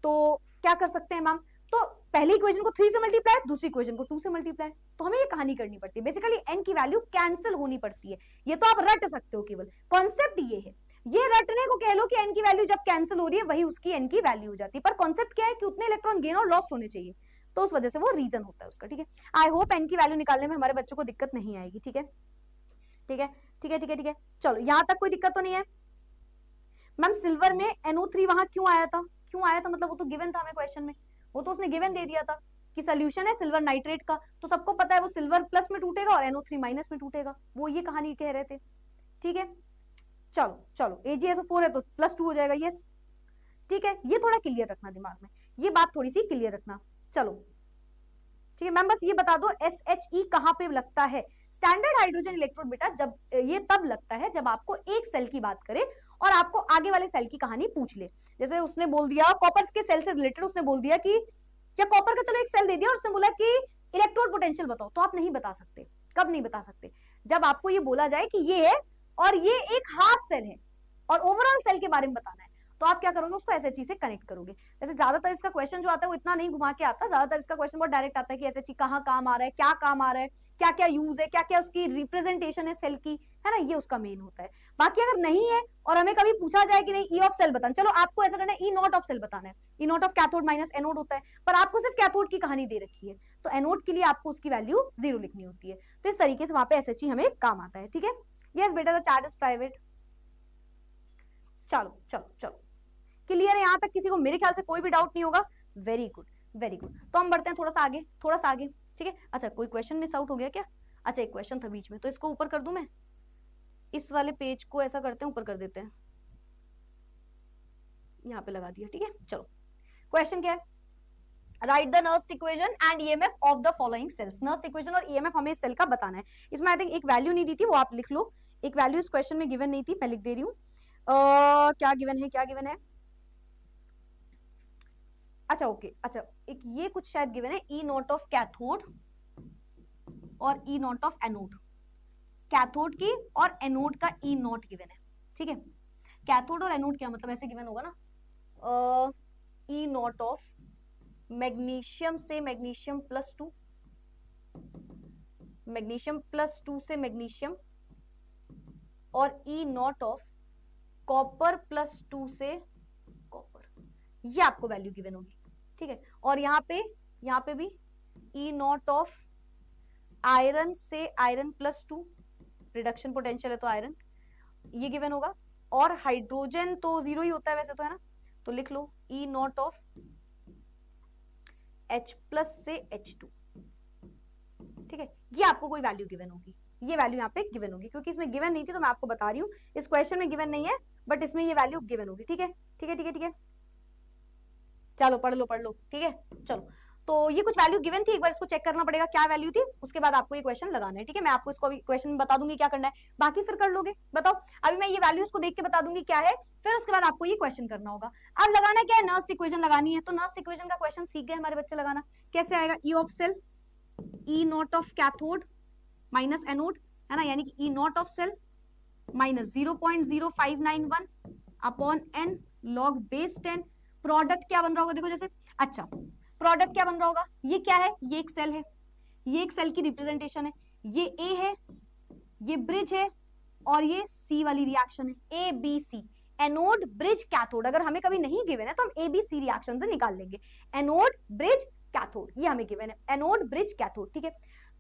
तो क्या कर सकते हैं मैम, तो पहली इक्वेशन को 3 से मल्टीप्लाई, दूसरी इक्वेशन को 2 से मल्टीप्लाई, तो हमें ये कहानी करनी पड़ती है। बेसिकली n की वैल्यू कैंसिल होनी पड़ती है, ये तो आप रट सकते हो, केवल कॉन्सेप्ट ये है, ये रटने को कह लो कि n की वैल्यू जब कैंसिल हो रही है वही उसकी n की वैल्यू हो जाती है, पर कॉन्सेप्ट क्या है कि उतने इलेक्ट्रॉन गेन और लॉस्ट होने चाहिए, तो उस वजह से वो रीजन होता है उसका। ठीक है, आई होप n की वैल्यू निकालने में हमारे बच्चों को दिक्कत नहीं आएगी। ठीक है ठीक है ठीक है ठीक है ठीक है, चलो यहां तक कोई दिक्कत तो नहीं है। मैम सिल्वर में NO3 वहां क्यों आया था, क्यों आया था मतलब वो तो गिवन था हमें क्वेश्चन में, वो तो उसने गिवन दे दिया था कि सोल्यूशन है सिल्वर नाइट्रेट का, तो सबको पता है वो सिल्वर प्लस में टूटेगा और NO3 माइनस में टूटेगा, वो ये कहानी कह रहे थे। ठीक है, चलो चलो AgSO4 है तो +2 हो जाएगा, यस ठीक है, ये थोड़ा क्लियर रखना दिमाग में, ये बात थोड़ी सी क्लियर रखना। चलो ठीक है मैम, बस ये बता दो SHE कहां पे लगता है। स्टैंडर्ड हाइड्रोजन इलेक्ट्रोड बेटा जब ये तब लगता है जब आपको एक सेल की बात करे और आपको आगे वाले सेल की कहानी पूछ ले। जैसे उसने बोल दिया कॉपर के सेल से रिलेटेड, उसने बोल दिया कि क्या कॉपर का चलो एक सेल दे दिया और उसने बोला कि इलेक्ट्रोड पोटेंशियल बताओ, तो आप नहीं बता सकते। कब नहीं बता सकते? जब आपको ये बोला जाए कि ये है और ये एक हाफ सेल है और ओवरऑल सेल के बारे में बताना है, तो आप क्या करोगे, उसको SHE से कनेक्ट करोगे। वैसे ज्यादातर इसका क्वेश्चन जो आता है वो इतना नहीं घुमा के आता, ज्यादातर इसका क्वेश्चन बहुत डायरेक्ट आता है कि SHE कहाँ काम आ रहा है, क्या काम आ रहा है, क्या क्या यूज है, क्या क्या उसकी रिप्रेजेंटेशन है सेल की, है ना, ये उसका मेन होता है। बाकी अगर नहीं है और हमें कभी पूछा जाए कि नहीं ई ऑफ सेल बताना, चलो आपको ऐसा करना है ई नॉट ऑफ सेल बताना है, E naught of cathode minus anode होता है, पर आपको सिर्फ कैथोड की कहानी दे रखी है, तो एनोड के लिए आपको उसकी वैल्यू 0 लिखनी होती है। तो इस तरीके से वहां पे SHE हमें काम आता है। ठीक है, यस बेटा द चार्ट इज प्राइवेट। चलो चलो चलो क्लियर है, यहां तक किसी को मेरे ख्याल से कोई भी डाउट नहीं होगा। वेरी गुड वेरी गुड, तो हम बढ़ते हैं थोड़ा सा आगे, थोड़ा सा आगे। ठीक है, अच्छा कोई क्वेश्चन मिस आउट हो गया क्या? अच्छा एक क्वेश्चन था बीच में, तो इसको ऊपर कर दूं मैं, इस वाले पेज को ऐसा करते हैं ऊपर कर देते हैं, यहाँ पे लगा दिया। ठीक है, चलो क्वेश्चन क्या है, right the Nernst equation and EMF of the following sales. Nernst equation और EMF हमें इस सेल का बताना है। इसमें आई थिंक एक वैल्यू नहीं दी थी, वो आप लिख लो, एक वैल्यू इस क्वेश्चन में गिवन नहीं थी, मैं लिख दे रही हूँ। क्या गिवन है, क्या गिवन है, अच्छा ओके, अच्छा एक ये कुछ शायद गिवन है, ई नॉट ऑफ कैथोड और ई नॉट ऑफ एनोड, कैथोड की और एनोड का ई नॉट गिवन है। ठीक है, कैथोड और एनोड क्या मतलब ऐसे गिवन होगा ना, ई नॉट ऑफ मैग्नीशियम से मैग्नीशियम +2, मैग्नीशियम +2 से मैग्नीशियम, और ई नॉट ऑफ कॉपर +2 से कॉपर, ये आपको वैल्यू गिवन होगी। ठीक है, और यहाँ पे भी ई नॉट ऑफ आयरन से आयरन +2, रिडक्शन पोटेंशियल है तो आयरन, ये गिवन होगा। और हाइड्रोजन तो 0 ही होता है वैसे तो, है ना, तो लिख लो ई नॉट ऑफ H+ से H2। ठीक है, ये आपको कोई वैल्यू गिवन होगी, ये वैल्यू यहाँ पे गिवन होगी, क्योंकि इसमें गिवन नहीं थी तो मैं आपको बता रही हूँ, इस क्वेश्चन में गिवन नहीं है बट इसमें ये वैल्यू गिवन होगी। ठीक है ठीक है ठीक है ठीक है, चलो पढ़ लो। ठीक है, चलो तो ये कुछ वैल्यू गिवन थी, एक बार इसको चेक करना पड़ेगा क्या वैल्यू थी, उसके बाद आपको ये क्वेश्चन लगाना है। ठीक है, मैं आपको इसको क्वेश्चन बता दूंगी क्या करना है, बाकी फिर कर लोगे। बताओ, अभी मैं ये वैल्यूज को देख के बता दूंगी क्या है, फिर उसके बाद आपको ये क्वेश्चन करना होगा। अब लगाना क्या है, नर्स इक्वेशन लगानी है, तो नर्स इक्वेशन का क्वेश्चन सीख गए हमारे बच्चे लगाना। कैसे आएगा, E of cell E naught of cathode minus anode, है ना, यानी कि E naught of cell minus 0.0591 upon n log base 10। Product क्या बन रहा होगा, देखो जैसे, अच्छा प्रोडक्ट क्या बन रहा होगा, ये क्या है, ये एक सेल है, ये एक सेल की रिप्रेजेंटेशन है, ये A है, ये ब्रिज है, और ये C वाली रिएक्शन है, ABC, एनोड ब्रिज कैथोड। अगर हमें कभी नहीं गिवन है तो हम ABC रिएक्शन से निकाल लेंगे, एनोड ब्रिज कैथोड, ये हमें गिवन है, एनोड ब्रिज कैथोड। ठीक है,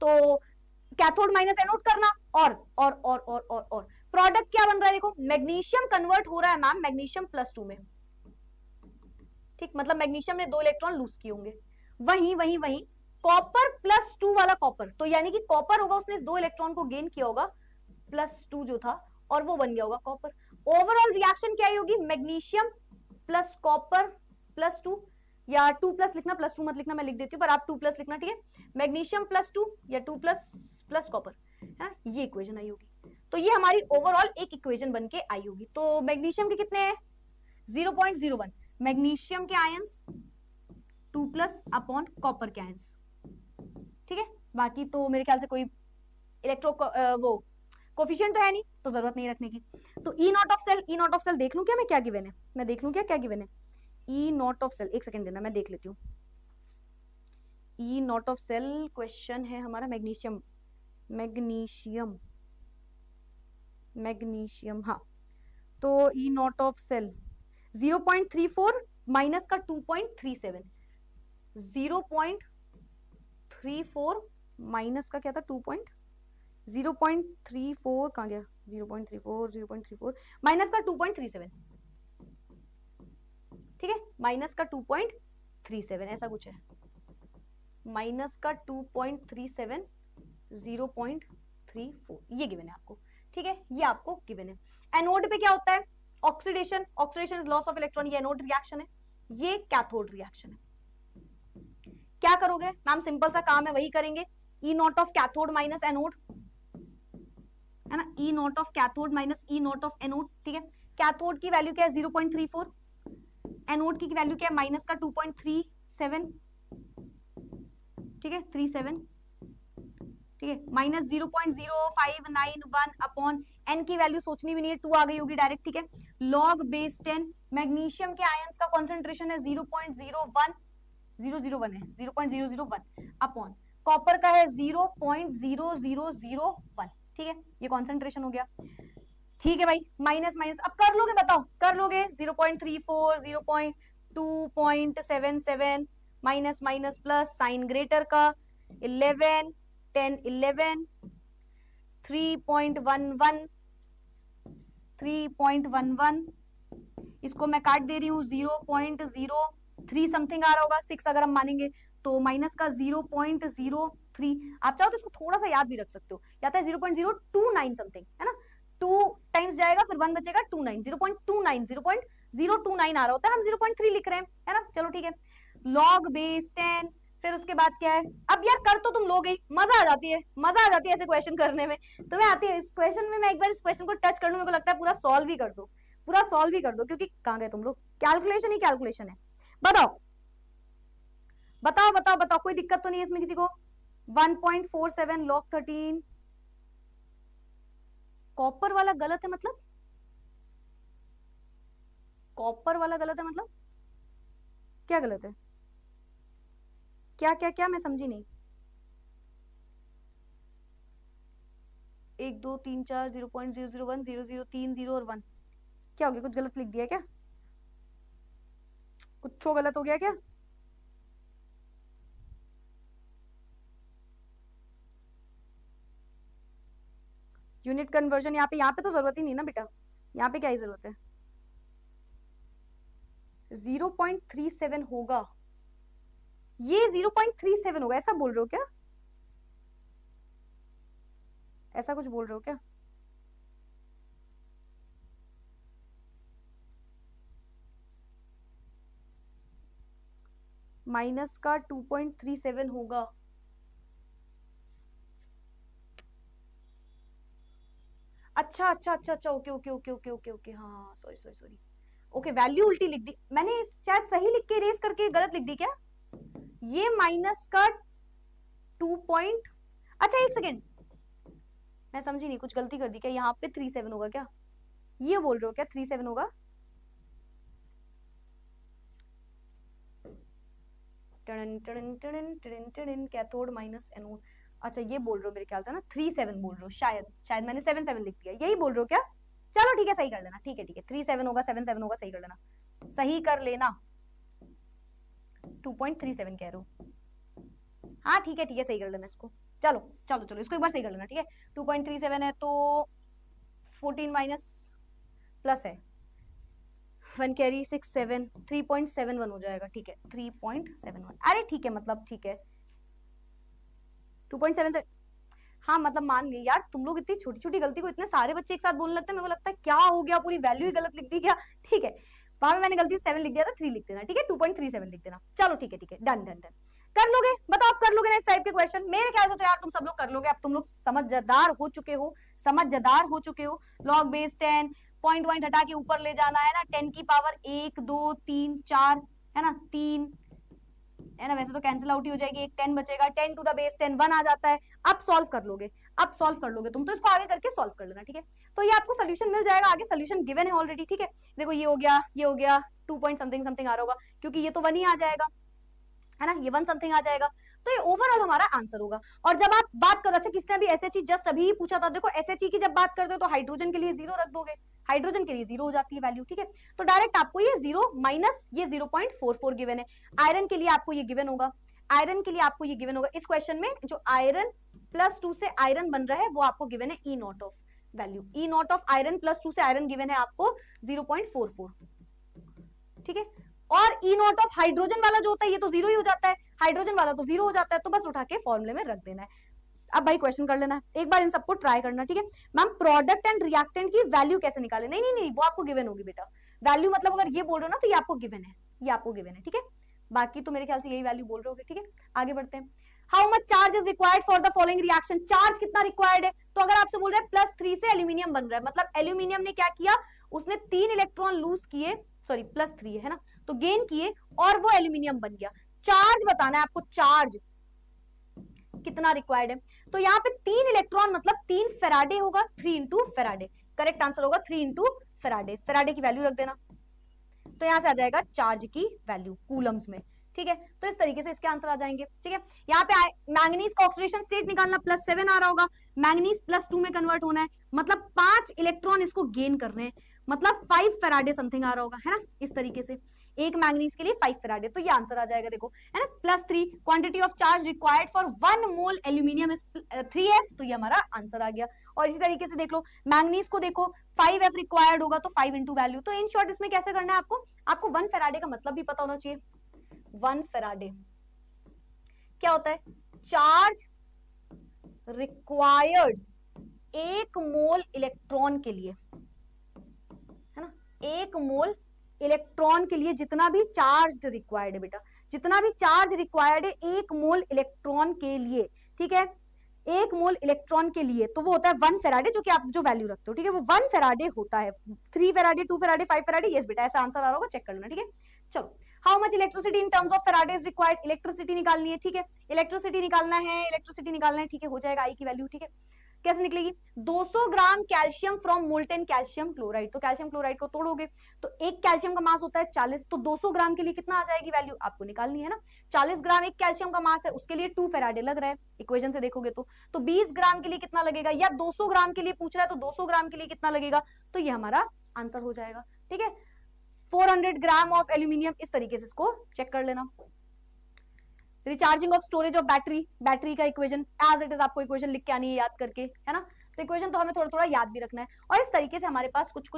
तो कैथोड माइनस एनोड करना, और प्रोडक्ट क्या बन रहा है, देखो मैग्नीशियम कन्वर्ट हो रहा है मैम मैग्नीशियम +2 में। ठीक, मतलब मैग्नीशियम ने 2 इलेक्ट्रॉन लूज किए होंगे, वही कॉपर +2 वाला कॉपर, तो यानी कि कॉपर होगा, उसने इस 2 इलेक्ट्रॉन को गेन किया होगा, +2 जो था, और वो बन गया होगा कॉपर। ओवरऑल रिएक्शन क्या होगी, मैग्नीशियम प्लस कॉपर +2, या 2+ लिखना, +2 मत लिखना, मैं लिख देती हूँ, पर आप 2+ लिखना। ठीक है, मैग्नीशियम +2 या 2+ कॉपर, है, ये इक्वेशन आई होगी। तो ये हमारी ओवरऑल एक इक्वेशन बन के आई होगी। तो मैग्नीशियम के कितने हैं, 0.01, मैग्नीशियम के आयंस 2+ अपॉन कॉपर के आयंस। ठीक है, बाकी तो मेरे ख्याल से कोई इलेक्ट्रो वो कोफिशिएंट तो है नहीं, तो जरूरत नहीं रखने की। तो ई नॉट ऑफ सेल देख लूं क्या मैं, क्या गिवन है, मैं देख लूं क्या गिवन है, ई नॉट ऑफ सेल, एक सेकंड देना, मैं देख लेती हूँ। ई नॉट ऑफ सेल क्वेश्चन है हमारा मैग्नीशियम, मैग्नीशियम, मैग्नीशियम, हाँ। तो ई नॉट ऑफ सेल 0.34 माइनस का 2.37, 0.34 माइनस का क्या था 0.34 कहाँ गया, 0.34 माइनस का 2.37, ठीक है, माइनस का 2.37 ऐसा कुछ है, माइनस का 2.37, 0.34 ये गिवन है आपको, ठीक है, ये आपको गिवन है। एनोड पे क्या होता है, oxidation, oxidation is loss of electron, ये एनोड रिएक्शन है, ये कैथोड रिएक्शन है। क्या करोगे मैम, सिंपल सा काम है, वही करेंगे, E naught of cathode minus anode, है ना, E naught of cathode minus E naught of anode, ठीक है। कैथोड की वैल्यू क्या है 0.34, एनोड की वैल्यू क्या है माइनस का 2.37, ठीक है, 37, ठीक है, माइनस 0.0591 अपॉन एन की वैल्यू सोचनी भी नहीं है, 2 आ गई होगी डायरेक्ट, ठीक है, लॉग बेस 10। मैग्नीशियम के आयंस का कॉन्सेंट्रेशन है 0.01 है 0.001 अपॉन कॉपर का है 0.0001, ठीक है, ये कॉन्सेंट्रेशन हो गया, ठीक है भाई, माइनस माइनस अब कर लोगे, बताओ कर लोगे, 0.34, 0.2.77 minus minus plus, sign greater का 11, 10, 11, 3.11, 3.11, इसको मैं काट दे रही हूँ 0.03 समथिंग आ रहा होगा, 6 अगर हम मानेंगे तो माइनस का 0.03, आप चाहो तो इसको थोड़ा सा याद भी रख सकते हो, या तो 0.029 समथिंग, है ना, 2 टाइम्स जाएगा फिर 1 बचेगा 29, 0.29 आ रहा होता है, हम 0.3 लिख रहे हैं, है ना, चलो ठीक है, लॉग बेस 10, फिर उसके बाद क्या है, अब यार कर तो तुम लोग ही, मजा आ जाती है, मजा आ जाती है ऐसे क्वेश्चन करने में, तुम्हें आती है इस क्वेश्चन में, मैं एक बार इस क्वेश्चन को टच कर लूं, मेरे को लगता है पूरा सॉल्व ही कर दो, पूरा सॉल्व ही कर दो, क्योंकि कहां गए तुम लोग, कैलकुलेशन ही कैलकुलेशन है। बताओ बताओ बताओ बताओ, कोई दिक्कत तो नहीं है इसमें किसी को, 1.47 log 13, कॉपर वाला गलत है मतलब, कॉपर वाला गलत है मतलब क्या गलत है, क्या क्या क्या, मैं समझी नहीं, 1 2 3 4 0.001 003 0 और 1, क्या हो गया, कुछ गलत लिख दिया क्या, कुछ गलत हो गया क्या, यूनिट कन्वर्जन यहाँ पे तो जरूरत ही नहीं ना बेटा, यहाँ पे क्या ही जरूरत है, 0.37 होगा, ये 0.37 होगा, ऐसा बोल रहे हो क्या, ऐसा कुछ बोल रहे हो क्या, माइनस का 2.37 होगा, अच्छा अच्छा अच्छा अच्छा, okay okay okay okay okay okay, हाँ sorry sorry sorry, okay value उल्टी लिख दी मैंने, शायद सही लिख के इरेज करके गलत लिख दी क्या, ये माइनस का 2 पॉइंट, अच्छा एक सेकेंड, मैं समझी नहीं, कुछ गलती कर दी क्या, यहाँ पे 37 होगा क्या, ये बोल रहे हो क्या 37 होगा, टन टन टन टन टन, कैथोड माइनस एनोड, अच्छा ये बोल रहे हो मेरे ख्याल से ना, 37 बोल रहे हो, शायद शायद मैंने 77 लिख दिया, यही बोल रहे हो क्या, चलो ठीक है सही कर लेना, ठीक है ठीक है, 37 होगा 77 होगा, सही कर लेना, सही कर लेना, 2.37 कह रहे हो, हाँ ठीक है सही कर लेना इसको, चलो चलो चलो इसको एक बार सही कर लेना, ठीक है, 2.37 है तो 14 माइनस प्लस है 1 कैरी 6 7, 3.71 हो जाएगा, ठीक है 3.71, अरे ठीक है मतलब ठीक है 2.77, हाँ मतलब मान गई यार, तुम लोग इतनी छोटी छोटी गलती को इतने सारे बच्चे एक साथ बोलने लगते हैं, मेरे को लगता है क्या हो गया, पूरी वैल्यू ही गलत लिख दी क्या, ठीक है, वहां में मैंने गलती से 7 लिख दिया था, 3 लिख देना, ठीक है 2.37 लिख देना, चलो ठीक है डन डन डन, कर लोगे, बताओ आप कर लोगे ना इस टाइप के क्वेश्चन, मेरे ख्याल से तो यार तुम सब लोग कर लोगे, अब तुम लोग समझदार हो चुके हो, समझदार हो चुके हो, लॉग बेस 10, पॉइंट पॉइंट हटा के ऊपर ले जाना है ना, 10 की पावर 1 2 3 4, है ना 3, है ना, वैसे तो कैंसिल आउट ही हो जाएगी, एक 10 बचेगा, 10 टू द बेस 10 1 आ जाता है, अब सॉल्व कर लोगे, अब सॉल्व कर लोगे तुम, तो इसको आगे करके सॉल्व कर लेना, ठीक है, तो ये आपको सोल्यूशन मिल जाएगा, आगे सोल्यूशन गिवन है ऑलरेडी, ठीक है, देखो ये हो गया 2 पॉइंट समथिंग समथिंग आ रहा होगा, क्योंकि ये तो 1 ही आ जाएगा, है ना, ये 1 समथिंग आ जाएगा। तो ये ओवरऑल हमारा आंसर होगा। और जब आप बात करो, अच्छा किसने भी SHE जस्ट अभी ही पूछा था, देखो SHE की जब बात करते हो तो हाइड्रोजन के लिए 0 रख दोगे, हाइड्रोजन के लिए 0 हो जाती है वैल्यू, ठीक है। तो डायरेक्ट आपको ये 0 माइनस ये 0.44 गिवन है। आयरन के लिए आपको ये गिवन होगा, आयरन के लिए आपको ये गिवन होगा इस क्वेश्चन में, जो आयरन +2 से आयरन बन रहा है वो आपको गिवन है E not of value, E not of iron +2 से आयरन गिवन है आपको 0.44, ठीक है। और E नॉट ऑफ हाइड्रोजन वाला जो होता है ये तो 0 ही हो जाता है, हाइड्रोजन वाला तो 0 हो जाता है, तो बस उठा के फॉर्मूले में रख देना है। अब भाई क्वेश्चन कर लेना है, एक बार इन सबको ट्राई करना, ठीक है। मैम प्रोडक्ट एंड रिएक्टेंट की वैल्यू कैसे निकाले, नहीं नहीं नहीं वो आपको गिवन होगी बेटा, वैल्यू मतलब अगर ये बोल रहे हो ना तो ये आपको गिवन है, ये आपको गिवन है, ठीक है। बाकी तो मेरे ख्याल से यही वैल्यू बोल रहे होगे, ठीक है। आगे बढ़ते हैं। How much charge is required for the following reaction, charge कितना रिक्वायर्ड है, तो अगर आपसे बोल रहे हैं +3 से एल्यूमिनियम बन रहा है, मतलब एल्यूमिनियम ने क्या किया, उसने 3 इलेक्ट्रॉन लूज किए, सॉरी +3 है ना, तो गेन किए और वो एल्यूमिनियम बन गया। चार्ज बताना है आपको, चार्ज कितना रिक्वायर्ड है, तो यहाँ पे 3 इलेक्ट्रॉन मतलब 3 फेराडे होगा, 3 इंटू फेराडे, करेक्ट आंसर होगा 3 इंटू फेराडे, फेराडे की वैल्यू रख देना, तो यहां से आ जाएगा चार्ज की वैल्यू कूलम्स में, ठीक है। तो इस तरीके से इसके आंसर आ जाएंगे, ठीक है। यहाँ पे मैंगनीज का ऑक्सीडेशन स्टेट निकालना, +7 आ रहा होगा, मैंगनीज +2 में कन्वर्ट होना है, मतलब 5 इलेक्ट्रॉन इसको गेन करने हैं, मतलब 5 फेराडे समथिंग आ रहा होगा, है ना, इस तरीके से एक मैंगनीज के लिए 5 फेराडे, तो ये आंसर आ जाएगा, देखो है ना, +3 quantity of charge required for 1 mole aluminium is 3F, तो ये हमारा आंसर आ गया। और इसी तरीके से देख लो मैंगनीज को, देखो 5F रिक्वायर्ड होगा तो 5 इंटू वैल्यू, तो इन शॉर्ट इसमें कैसे करना है आपको 1 फेराडे का मतलब भी पता होना चाहिए। 1 फेराडे क्या होता है, चार्ज रिक्वायर्ड 1 मोल इलेक्ट्रॉन के लिए, है ना, 1 मोल इलेक्ट्रॉन के लिए जितना भी चार्ज रिक्वायर्ड है बेटा, जितना भी चार्ज रिक्वायर्ड है 1 मोल इलेक्ट्रॉन के लिए, ठीक है, 1 मोल इलेक्ट्रॉन के लिए, तो वो होता है 1 फेराडे, जो कि आप जो वैल्यू रखते हो, ठीक है, वो 1 फेराडे होता है। 3 फेराडे, 2 फेराडे, 5 फेराडे, यस बेटा ऐसा आंसर आ रहा होगा, चेक कर लेना, ठीक है। चलो, how much electricity in terms of Faraday is required, electricity निकालनी है, ठीक है, इलेक्ट्रिसिटी निकालना है, इलेक्ट्रिसिटी निकालना है, ठीक है, हो जाएगा आई की वैल्यू, ठीक है। कैसे निकलेगी, 200 ग्राम calcium from molten calcium chloride, तो कैल्शियम क्लोराइड को तोड़ोगे तो एक कैल्शियम का मास होता है 40, तो 200 ग्राम के लिए कितना आ जाएगी वैल्यू, आपको निकालनी है ना। 40 ग्राम एक कैल्शियम का मास है, उसके लिए 2 फेराडे लग रहा है, इक्वेशन से देखोगे तो 20 ग्राम के लिए कितना लगेगा, या 200 ग्राम के लिए पूछ रहा है तो 200 ग्राम के लिए कितना लगेगा, तो ये हमारा आंसर हो जाएगा, ठीक है। 400 ग्राम ऑफ एल्यूमिनियम, इस तरीके से इसको चेक कर लेना। Recharging of storage of battery, battery का इक्वेशन एज इट इज आपको इक्वेशन लिख के आनी है याद करके, है ना, तो इक्वेशन तो हमें थोड़ा थोड़ा याद भी रखना है। और इस तरीके से हमारे पास कुछ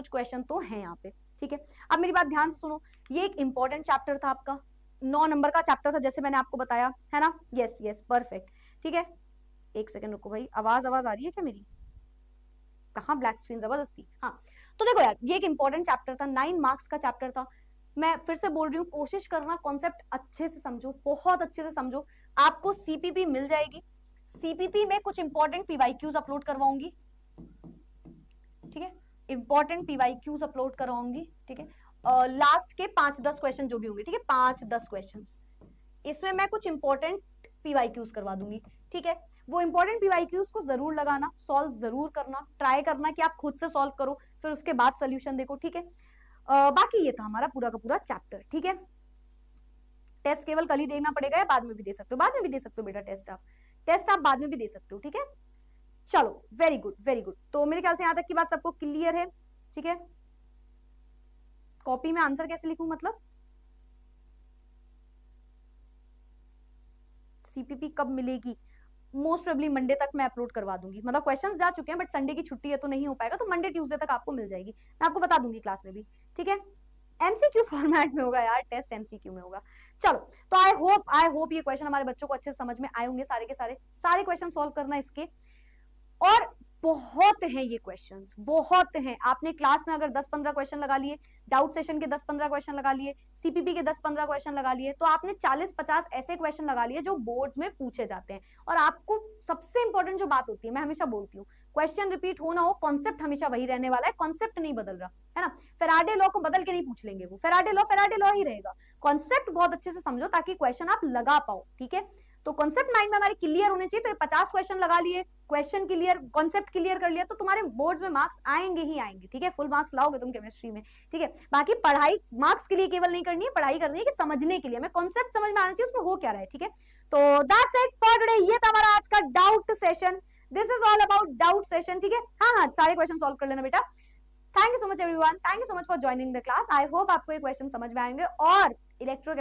क्वेश्चन तो हैं यहाँ पे, ठीक है। अब मेरी बात ध्यान से सुनो, ये एक इंपॉर्टेंट चैप्टर था आपका, 9 नंबर का चैप्टर था जैसे मैंने आपको बताया, है ना, यस यस परफेक्ट, ठीक है। एक सेकंड रुको भाई, आवाज आ रही है क्या मेरी, कहाँ ब्लैक स्क्रीन जबरदस्ती, हाँ। तो देखो यार ये एक इंपॉर्टेंट चैप्टर था, 9 मार्क्स का चैप्टर था। मैं फिर से बोल रही हूँ, कोशिश करना कॉन्सेप्ट अच्छे से समझो, बहुत अच्छे से समझो, आपको सीपीपी मिल जाएगी, सीपीपी में कुछ इंपॉर्टेंट पीवाईक्यूज अपलोड करवाऊंगी, ठीक है, इंपॉर्टेंट पीवाईक्यूज अपलोड करवाऊंगी, ठीक है, लास्ट के 5-10 क्वेश्चन जो भी होंगे, ठीक है, 5-10 क्वेश्चन इसमें मैं कुछ इंपॉर्टेंट पीवाईक्यूज करवा दूंगी, ठीक है। वो इंपॉर्टेंट पीवाईक्यूज को जरूर लगाना, सॉल्व जरूर करना, ट्राई करना कि आप खुद से सॉल्व करो, फिर उसके बाद सोल्यूशन देखो, ठीक है। बाकी ये था हमारा पूरा का पूरा चैप्टर, ठीक है। टेस्ट केवल कल ही देना पड़ेगा या बाद में भी दे सकते हो, बाद में भी दे सकते हो बेटा, टेस्ट आप बाद में भी दे सकते हो, ठीक है। चलो वेरी गुड वेरी गुड, तो मेरे ख्याल से यहां तक की बात सबको क्लियर है, ठीक है। कॉपी में आंसर कैसे लिखूं, मतलब सीपीपी कब मिलेगी, मोस्ट प्रोबेबली मंडे तक मैं अपलोड करवा दूंगी, मतलब क्वेश्चंस जा चुके हैं बट संडे की छुट्टी है तो नहीं हो पाएगा, तो मंडे ट्यूसडे तक आपको मिल जाएगी, मैं आपको बता दूंगी क्लास में भी, ठीक है। एमसीक्यू फॉर्मेट में होगा यार, टेस्ट एमसीक्यू में होगा। चलो तो आई होप ये क्वेश्चन हमारे बच्चों को अच्छे से समझ में आए होंगे, सारे के सारे क्वेश्चन सॉल्व करना इसके, और बहुत हैं ये क्वेश्चंस, बहुत हैं। आपने क्लास में अगर 10-15 क्वेश्चन लगा लिए, डाउट सेशन के 10-15 क्वेश्चन लगा लिए, सीपीपी के 10-15 क्वेश्चन लगा लिए, तो आपने 40-50 ऐसे क्वेश्चन लगा लिए जो बोर्ड्स में पूछे जाते हैं। और आपको सबसे इंपॉर्टेंट जो बात होती है, मैं हमेशा बोलती हूँ, क्वेश्चन रिपीट हो ना हो, कॉन्सेप्ट हमेशा वही रहने वाला है, कॉन्सेप्ट नहीं बदल रहा, है ना। फेराडे लॉ को बदल के नहीं पूछ लेंगे, वो फेराडे लॉ ही रहेगा। कॉन्सेप्ट बहुत अच्छे से समझो ताकि क्वेश्चन आप लगा पाओ, ठीक है। तो कॉन्सेप्ट माइंड में हमारे क्लियर होने चाहिए। तो ये 50 क्वेश्चन लगा लिए, क्वेश्चन क्लियर, कॉन्सेप्ट क्लियर कर लिया, तो तुम्हारे बोर्ड्स में मार्क्स आएंगे ही आएंगे, ठीक है। फुल मार्क्स लाओगे तुम केमिस्ट्री में, ठीक है। बाकी पढ़ाई मार्क्स के लिए केवल नहीं करनी है, पढ़ाई करनी है कि समझने के लिए, हमें कॉन्सेप्ट समझ में आना चाहिए उसमें हो क्या रहा है, ठीक है। तो दैट्स इट फॉर टुडे, ये था हमारा आज का doubt session. This is all about doubt session, ठीक है। हाँ, सारे क्वेश्चन सॉल्व कर लेना बेटा। Thank you so much everyone, thank you so much for joining the class. I hope आपको ये क्वेश्चन समझ में आएंगे और इलेक्ट्रो